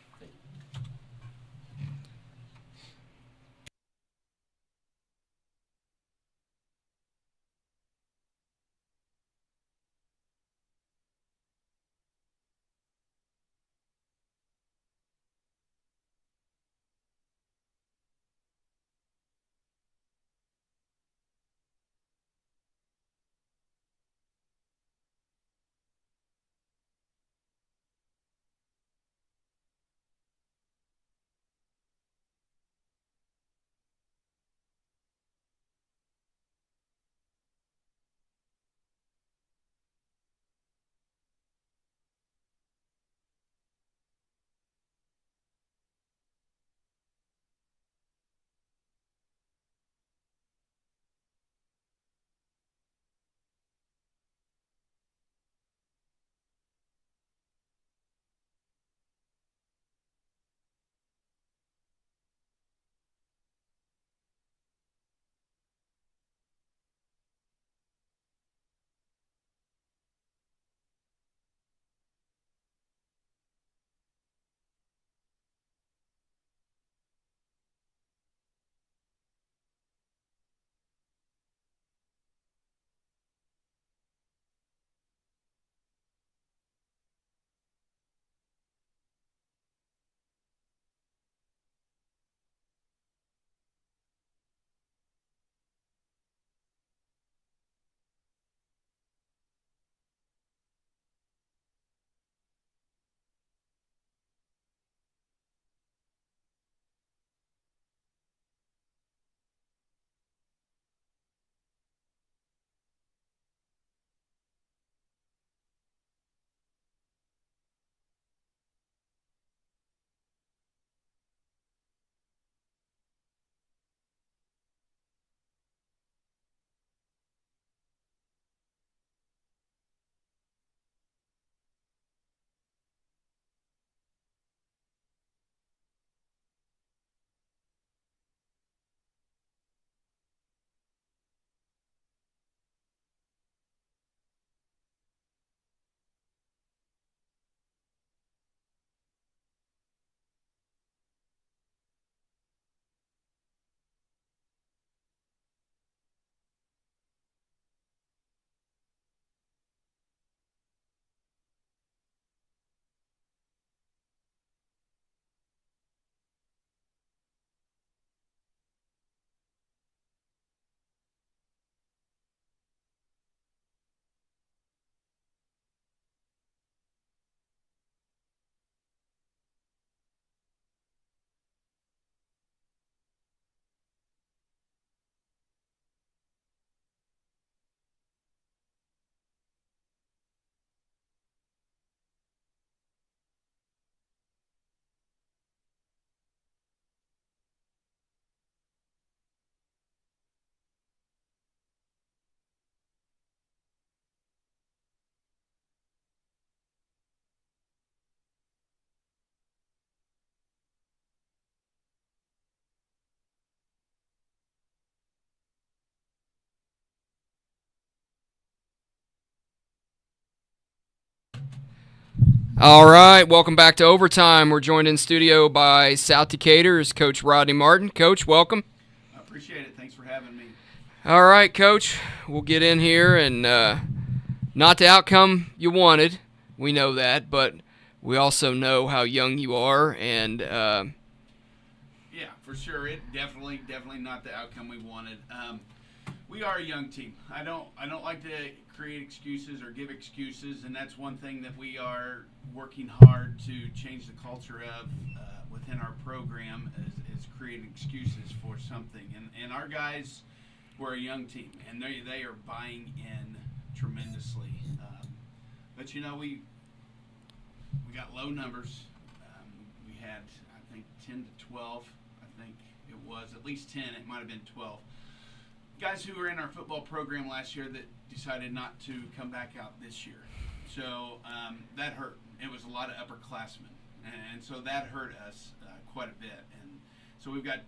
A: All right, welcome back to Overtime. We're joined in studio by South Decatur's Coach Rodney Martin. Coach, welcome.
D: I appreciate it. Thanks for having me.
A: All right, Coach, we'll get in here, and not the outcome you wanted. We know that, but we also know how young you are, and
D: Yeah, for sure. It definitely not the outcome we wanted. We are a young team. I don't like to create excuses or give excuses, and that's one thing that we are working hard to change the culture of within our program is creating excuses for something. And our guys, we're a young team, and they are buying in tremendously. But we got low numbers. We had, I think, 10 to 12. I think it was at least 10. It might have been 12. Guys who were in our football program last year that decided not to come back out this year. So that hurt. It was a lot of upperclassmen. And so that hurt us quite a bit. And so we've got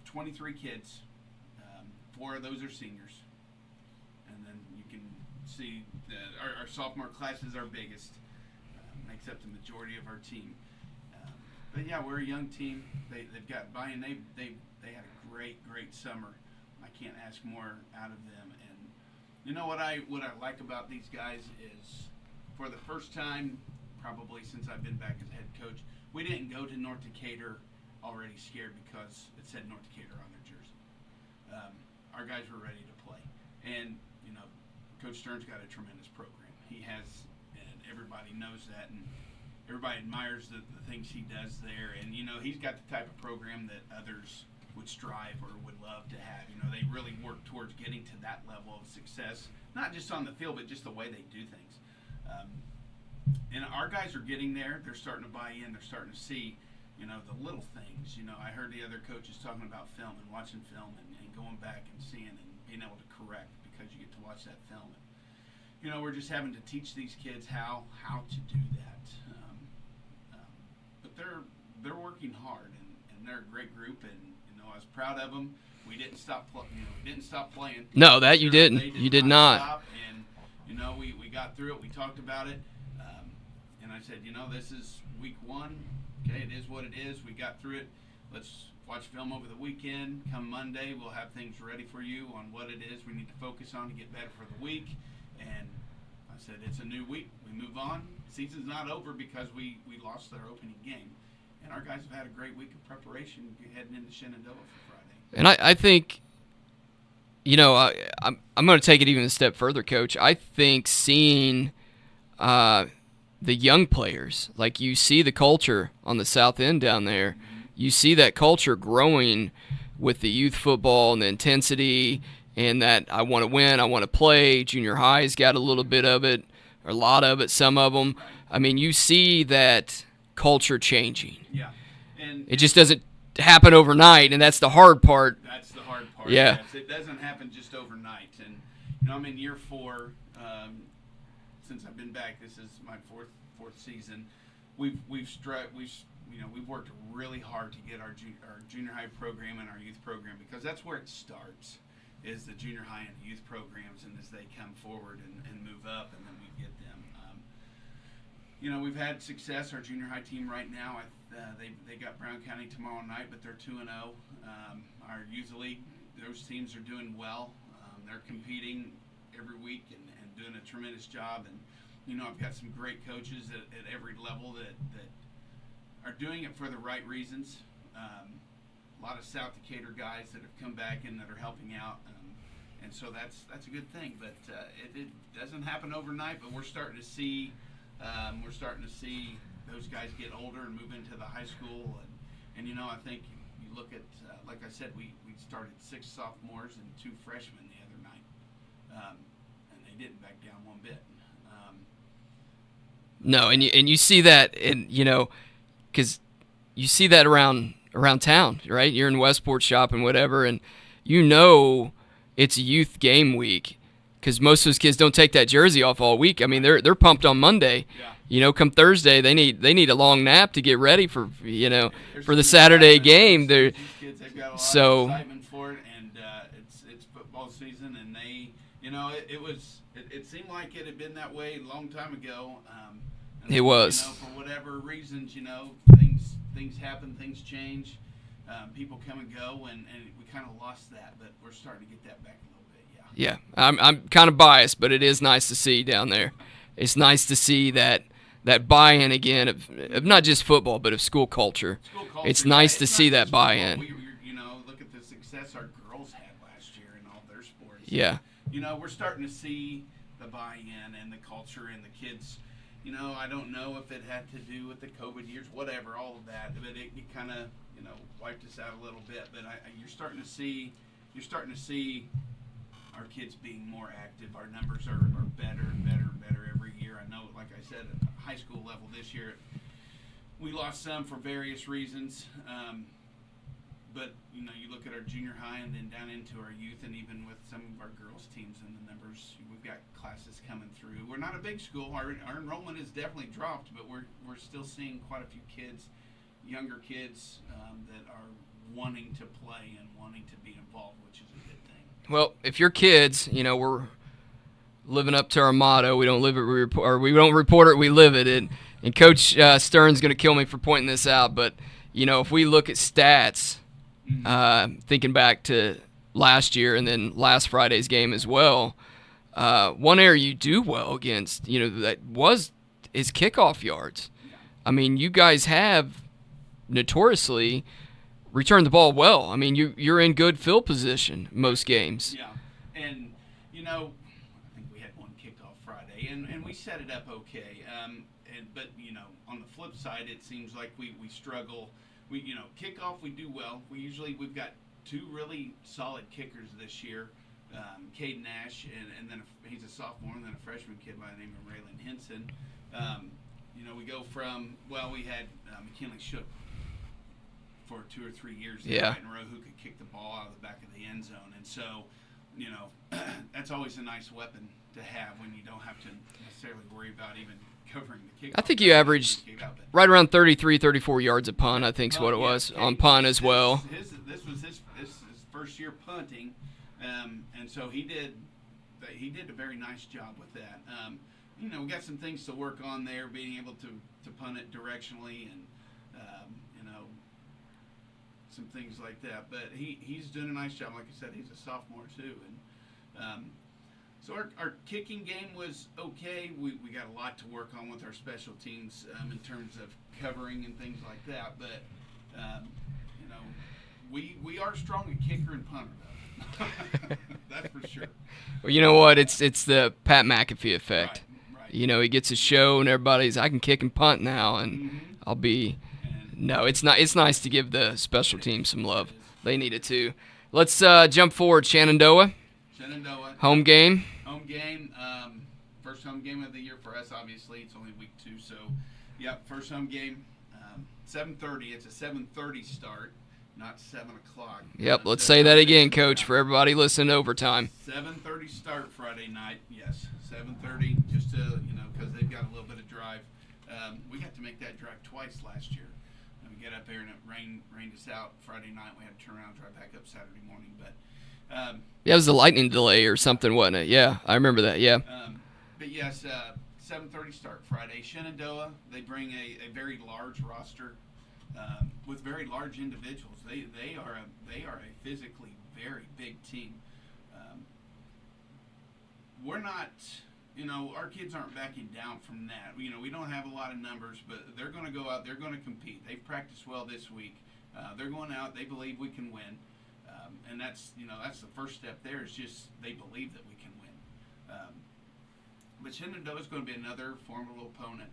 D: 23 kids. 4 of those are seniors. And then you can see our sophomore class is our biggest. Makes up the majority of our team. But yeah, we're a young team. They've got buy-in. They had a great summer. I can't ask more out of them. And you know what I like about these guys is, for the first time probably since I've been back as head coach, we didn't go to North Decatur already scared because it said North Decatur on their jersey. Our guys were ready to play, and Coach Stirn's got a tremendous program. He has, and everybody knows that, and everybody admires the things he does there. And he's got the type of program that others would strive or would love to have. They really work towards getting to that level of success, not just on the field, but just the way they do things. And our guys are getting there. They're starting to buy in. They're starting to see, the little things. I heard the other coaches talking about film and watching film and going back and seeing and being able to correct because you get to watch that film. And, we're just having to teach these kids how to do that. But they're working hard, and they're a great group, and I was proud of them. We didn't stop playing.
A: No, that you didn't. You did not.
D: Stop, and we got through it. We talked about it, and I said, this is week 1. Okay, it is what it is. We got through it. Let's watch film over the weekend. Come Monday, we'll have things ready for you on what it is we need to focus on to get better for the week. And I said, it's a new week. We move on. Season's not over because we lost our opening game. And our guys have had a great week of preparation heading into Shenandoah for Friday.
A: And I think, I'm going to take it even a step further, Coach. I think seeing the young players, like you see the culture on the south end down there, you see that culture growing with the youth football and the intensity and that I want to win, I want to play. Junior high's got a little bit of it, or a lot of it, some of them. I mean, you see that culture changing.
D: Yeah. And
A: it just doesn't happen overnight, and that's the hard part.
D: That's the hard part.
A: Yeah.
D: Yes, it doesn't happen just overnight. And I'm in year 4 since I've been back. This is my fourth season. We've worked really hard to get our junior high program and our youth program, because that's where it starts, is the junior high and the youth programs, and as they come forward and move up, and then we get them. We've had success. Our junior high team right now, they got Brown County tomorrow night, but they're 2-0. Our youth league, those teams are doing well. They're competing every week and doing a tremendous job. And I've got some great coaches at every level that are doing it for the right reasons. A lot of South Decatur guys that have come back and that are helping out. And so that's a good thing. But it doesn't happen overnight. But we're starting to see those guys get older and move into the high school. And I think you look at, like I said, we started 6 sophomores and 2 freshmen the other night, and they didn't back down one bit.
A: No, and you see that, and because you see that around town, right? You're in Westport shopping, whatever, and it's a youth game week, because most of those kids don't take that jersey off all week. I mean, they're pumped on Monday.
D: Yeah.
A: Come Thursday, they need a long nap to get ready for for the Saturday game.
D: These kids, they've got a lot of excitement for it, and it's football season, and they, it seemed like it had been that way a long time ago. And,
A: It was.
D: For whatever reasons, things happen, things change, people come and go, and we kind of lost that, but we're starting to get that back a little bit. Yeah.
A: Yeah, I'm kind of biased, but it is nice to see down there. It's nice to see that buy-in again of not just football, but of school culture. It's nice to see that buy-in.
D: Look at the success our girls had last year in all their sports.
A: Yeah.
D: We're starting to see the buy-in and the culture and the kids. I don't know if it had to do with the COVID years, whatever, all of that, but it kind of, wiped us out a little bit. But you're starting to see our kids being more active. Our numbers are better and better and better every year. I know, like I said, at the high school level this year, we lost some for various reasons. But, you look at our junior high and then down into our youth, and even with some of our girls' teams and the numbers, we've got classes coming through. We're not a big school. Our enrollment has definitely dropped, but we're still seeing quite a few kids, younger kids, that are wanting to play and wanting to be involved, which is a good thing.
A: Well, if your kids, we're living up to our motto. We don't live it, we don't report it, we live it. And Coach Stern's going to kill me for pointing this out, but if we look at stats, thinking back to last year and then last Friday's game as well, one area you do well against, is kickoff yards. I mean, you guys have notoriously returned the ball well. I mean, you're in good field position most games.
D: Yeah, and I think we had one kickoff Friday, and we set it up okay. But on the flip side, it seems like we struggle. Kickoff we do well. We've got two really solid kickers this year. Caden Nash, and then he's a sophomore, and then a freshman kid by the name of Raylan Henson. We go from, we had McKinley Shook for 2 or 3 years in a row who could kick the ball out of the back of the end zone. And so, that's always a nice weapon to have when you don't have to necessarily worry about even covering the kick.
A: I think you averaged right around 33, 34 yards a punt, I think is what it was, on punt as well.
D: This was his first year punting, and so he did a very nice job with that. We got some things to work on there, being able to punt it directionally and, some things like that. But he's doing a nice job. Like I said, he's a sophomore too. And so our kicking game was okay. We got a lot to work on with our special teams in terms of covering and things like that. But, we are strong at kicker and punter, though. That's for sure.
A: Well, you know what? It's the Pat McAfee effect.
D: Right.
A: He gets a show and everybody's, I can kick and punt now, and I'll be. No, it's not. It's nice to give the special team some love. They need it too. Let's jump forward. Shenandoah. Home game. First home game of the year for us. Obviously, it's only week 2, so first home game. 7:30. It's a 7:30 start, not 7 o'clock. Yep. Let's say that again, Coach, for everybody listening to overtime.
D: 7:30 start Friday night. Yes, 7:30. Just to because they've got a little bit of drive. We got to make that drive twice last year. We get up there and it rained us out Friday night. We had to turn around and drive back up Saturday morning. But
A: it was a lightning delay or something, wasn't it? Yeah, I remember that. Yeah.
D: But yes, 7:30 start Friday. Shenandoah, they bring a very large roster with very large individuals. They are a physically very big team. We're not. Our kids aren't backing down from that. We don't have a lot of numbers, but they're going to go out. They're going to compete. They've practiced well this week. They're going out. They believe we can win, and that's the first step. There is just they believe that we can win. But Shenandoah is going to be another formidable opponent.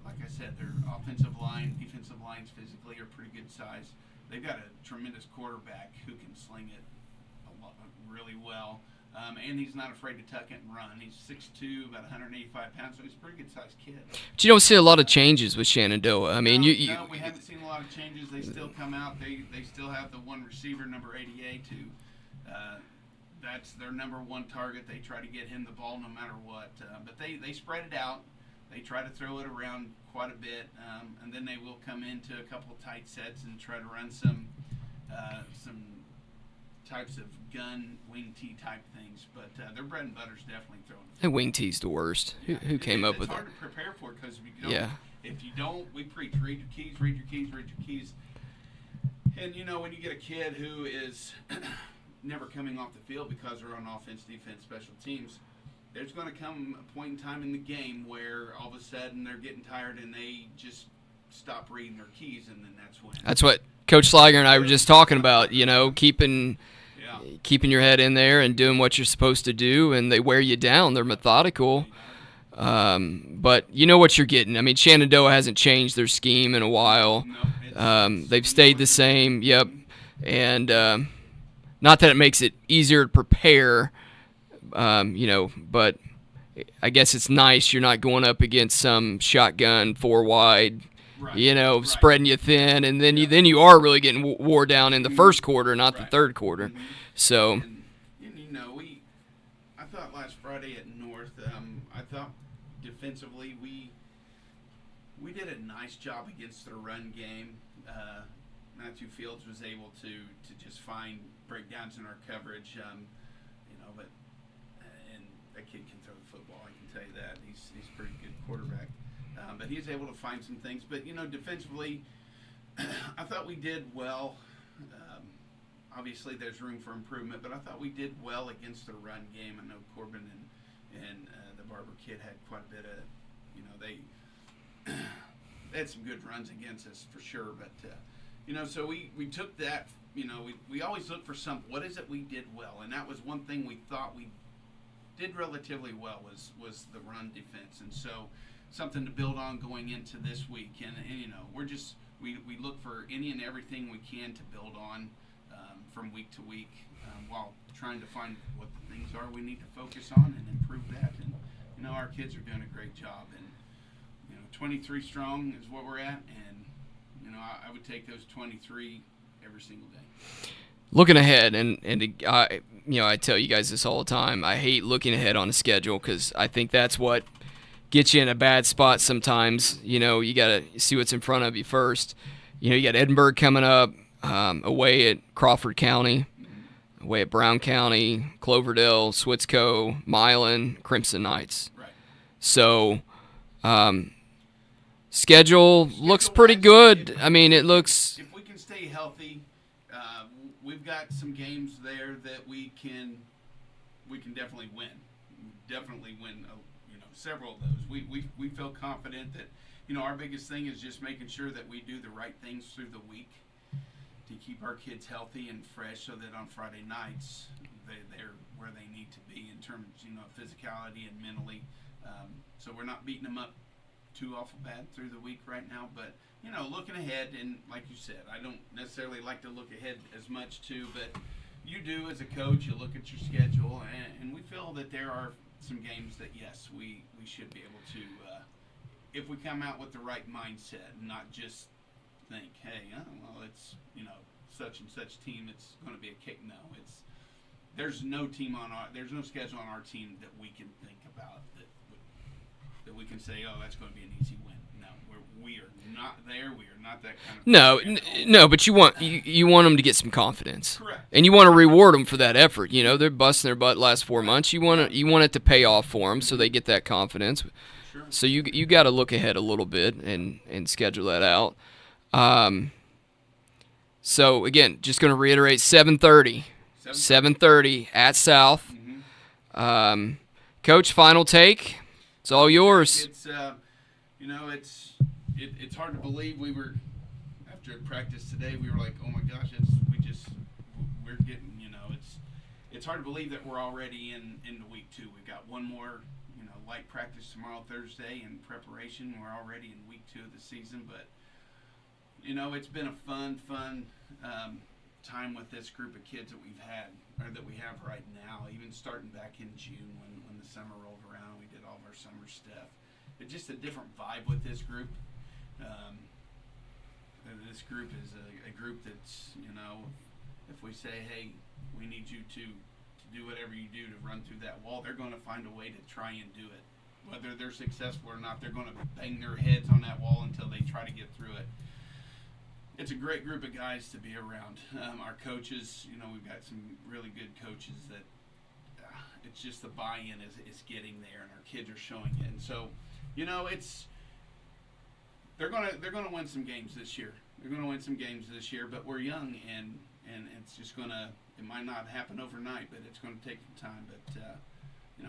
D: Like I said, their offensive line, defensive lines physically are pretty good size. They've got a tremendous quarterback who can sling it really well. And he's not afraid to tuck it and run. He's 6'2", about 185 pounds, so he's a pretty good-sized kid.
A: But you don't see a lot of changes with Shenandoah. I mean,
D: no, we haven't seen a lot of changes. They still come out. They still have the one receiver, number 88, who that's their number one target. They try to get him the ball no matter what. But they spread it out. They try to throw it around quite a bit, and then they will come into a couple of tight sets and try to run some types of gun, wing tee type things, but their bread and butter's definitely throwing.
A: And wing tee's the worst. Who came up with it?
D: It's hard to prepare for because if you don't, we preach, read your keys, read your keys, read your keys. And, when you get a kid who is never coming off the field because they're on offense, defense, special teams, there's going to come a point in time in the game where all of a sudden they're getting tired and they just stop reading their keys, and then that's when.
A: That's what Coach Sliger and I were just talking about, keeping your head in there and doing what you're supposed to do, and they wear you down. They're methodical. But you know what you're getting. I mean, Shenandoah hasn't changed their scheme in a while. They've stayed the same. Yep. And not that it makes it easier to prepare, but I guess it's nice you're not going up against some shotgun 4 wide, right. Spreading you thin, and then you are really getting wore down in the first quarter, not the third quarter.
D: Mm-hmm.
A: So.
D: And, I thought last Friday at North, I thought defensively we did a nice job against the run game. Matthew Fields was able to just find breakdowns in our coverage, but and that kid can throw the football. I can tell you that he's a pretty good quarterback. But he was able to find some things. But defensively, I thought we did well. Obviously, there's room for improvement, but I thought we did well against the run game. I know Corbin and the Barber kid had quite a bit of, they had some good runs against us for sure. But so we took that. We always look for some. What is it we did well? And that was one thing we thought we did relatively well was the run defense. And so something to build on going into this week. And we look for any and everything we can to build on. From week to week, while trying to find what the things are we need to focus on and improve that. And our kids are doing a great job. And 23 strong is what we're at. And I would take those 23 every single day.
A: Looking ahead, and I tell you guys this all the time. I hate looking ahead on a schedule because I think that's what gets you in a bad spot sometimes. You got to see what's in front of you first. You got Edinburgh coming up. Away at Crawford County, away at Brown County, Cloverdale, Switzco, Milan, Crimson Knights.
D: Right.
A: So, schedule looks pretty good. I mean, it looks.
D: If we can stay healthy, we've got some games there that we can definitely win. Definitely win. Several of those. We feel confident that our biggest thing is just making sure that we do the right things through the week to keep our kids healthy and fresh, so that on Friday nights they're where they need to be in terms, of physicality and mentally. So we're not beating them up too awful bad through the week right now. But looking ahead, and like you said, I don't necessarily like to look ahead as much too, but you do as a coach. You look at your schedule, and we feel that there are some games that yes, we should be able to, if we come out with the right mindset, and not just think, hey, it's such and such team, it's going to be a kick. No, there's no schedule on our team that we can think about that we can say, oh, that's going to be an easy win. No, we are not there. We are not that kind of.
A: No, but you want them to get some confidence.
D: Correct.
A: And you want to reward them for that effort. They're busting their butt last 4 months. You want it to pay off for them, so they get that confidence.
D: Sure.
A: So you got to look ahead a little bit and schedule that out. So again, just going to reiterate, 7:30 at South.
D: Mm-hmm.
A: Coach, final take. It's all yours.
D: It's hard to believe we were, after practice today, we were like, oh my gosh, we're getting, it's hard to believe that we're already in the week 2. We've got one more, light practice tomorrow, Thursday, in preparation. We're already in week 2 of the season, but it's been a fun time with this group of kids that we have right now. Even starting back in June when the summer rolled around, we did all of our summer stuff. It's just a different vibe with this group. This group is a group that's, if we say, hey, we need you to do whatever you do to run through that wall, they're going to find a way to try and do it. Whether they're successful or not, they're going to bang their heads on that wall until they try to get through it. it's a great group of guys to be around. Our coaches, we've got some really good coaches that it's just the buy-in is getting there, and our kids are showing it. And so, they're gonna win some games this year. They're gonna win some games this year, but we're young, and it's just it might not happen overnight, but it's gonna take some time. But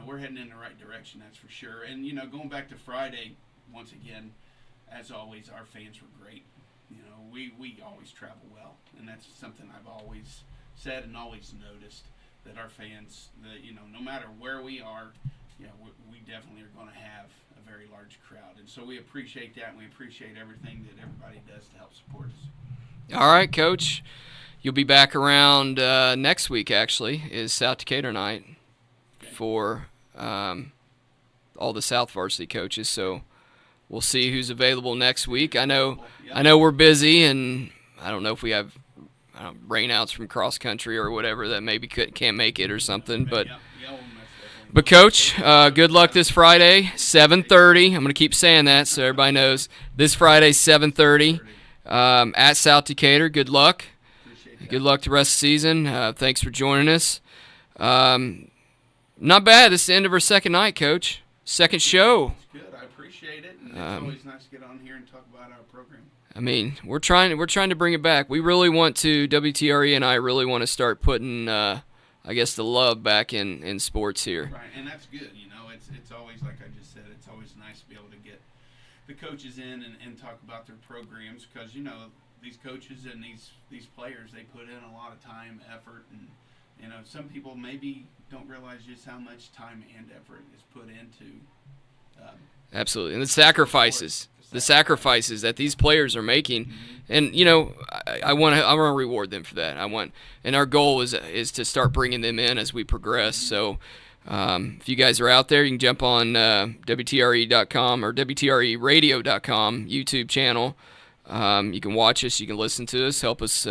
D: we're heading in the right direction, that's for sure. And going back to Friday, once again, as always, our fans were great. We always travel well, and that's something I've always said and always noticed, that our fans, no matter where we are, we definitely are going to have a very large crowd. And so we appreciate that, and we appreciate everything that everybody does to help support us.
A: All right, Coach. You'll be back around next week, actually, is South Decatur night for all the South varsity coaches. So we'll see who's available next week. I know we're busy, and I don't know if we have rainouts from cross country or whatever that maybe can't make it or something. But Coach, good luck this Friday, 7:30. I'm going to keep saying that so everybody knows. This Friday, 7:30 at South Decatur. Good luck. Good luck the rest of the season. Thanks for joining us. Not bad. This is the end of our second night, Coach. Second show.
D: Good. I appreciate it. And it's always nice to get on here and talk about our program.
A: I mean, we're trying to bring it back. We really want to. WTRE and I really want to start putting, I guess, the love back in sports here.
D: Right, and that's good. It's always, like I just said, it's always nice to be able to get the coaches in and talk about their programs, because these coaches and these players, they put in a lot of time, effort, and some people maybe don't realize just how much time and effort is put into.
A: Absolutely, and the sacrifices that these players are making, and I want to reward them for that. And our goal is to start bringing them in as we progress. So if you guys are out there, you can jump on WTRE.com or WTREradio.com YouTube channel. You can watch us, you can listen to us, help us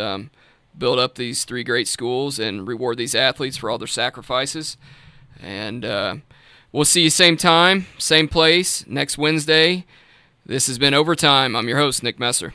A: build up these three great schools and reward these athletes for all their sacrifices. And we'll see you same time, same place, next Wednesday. This has been Overtime. I'm your host, Nick Messer.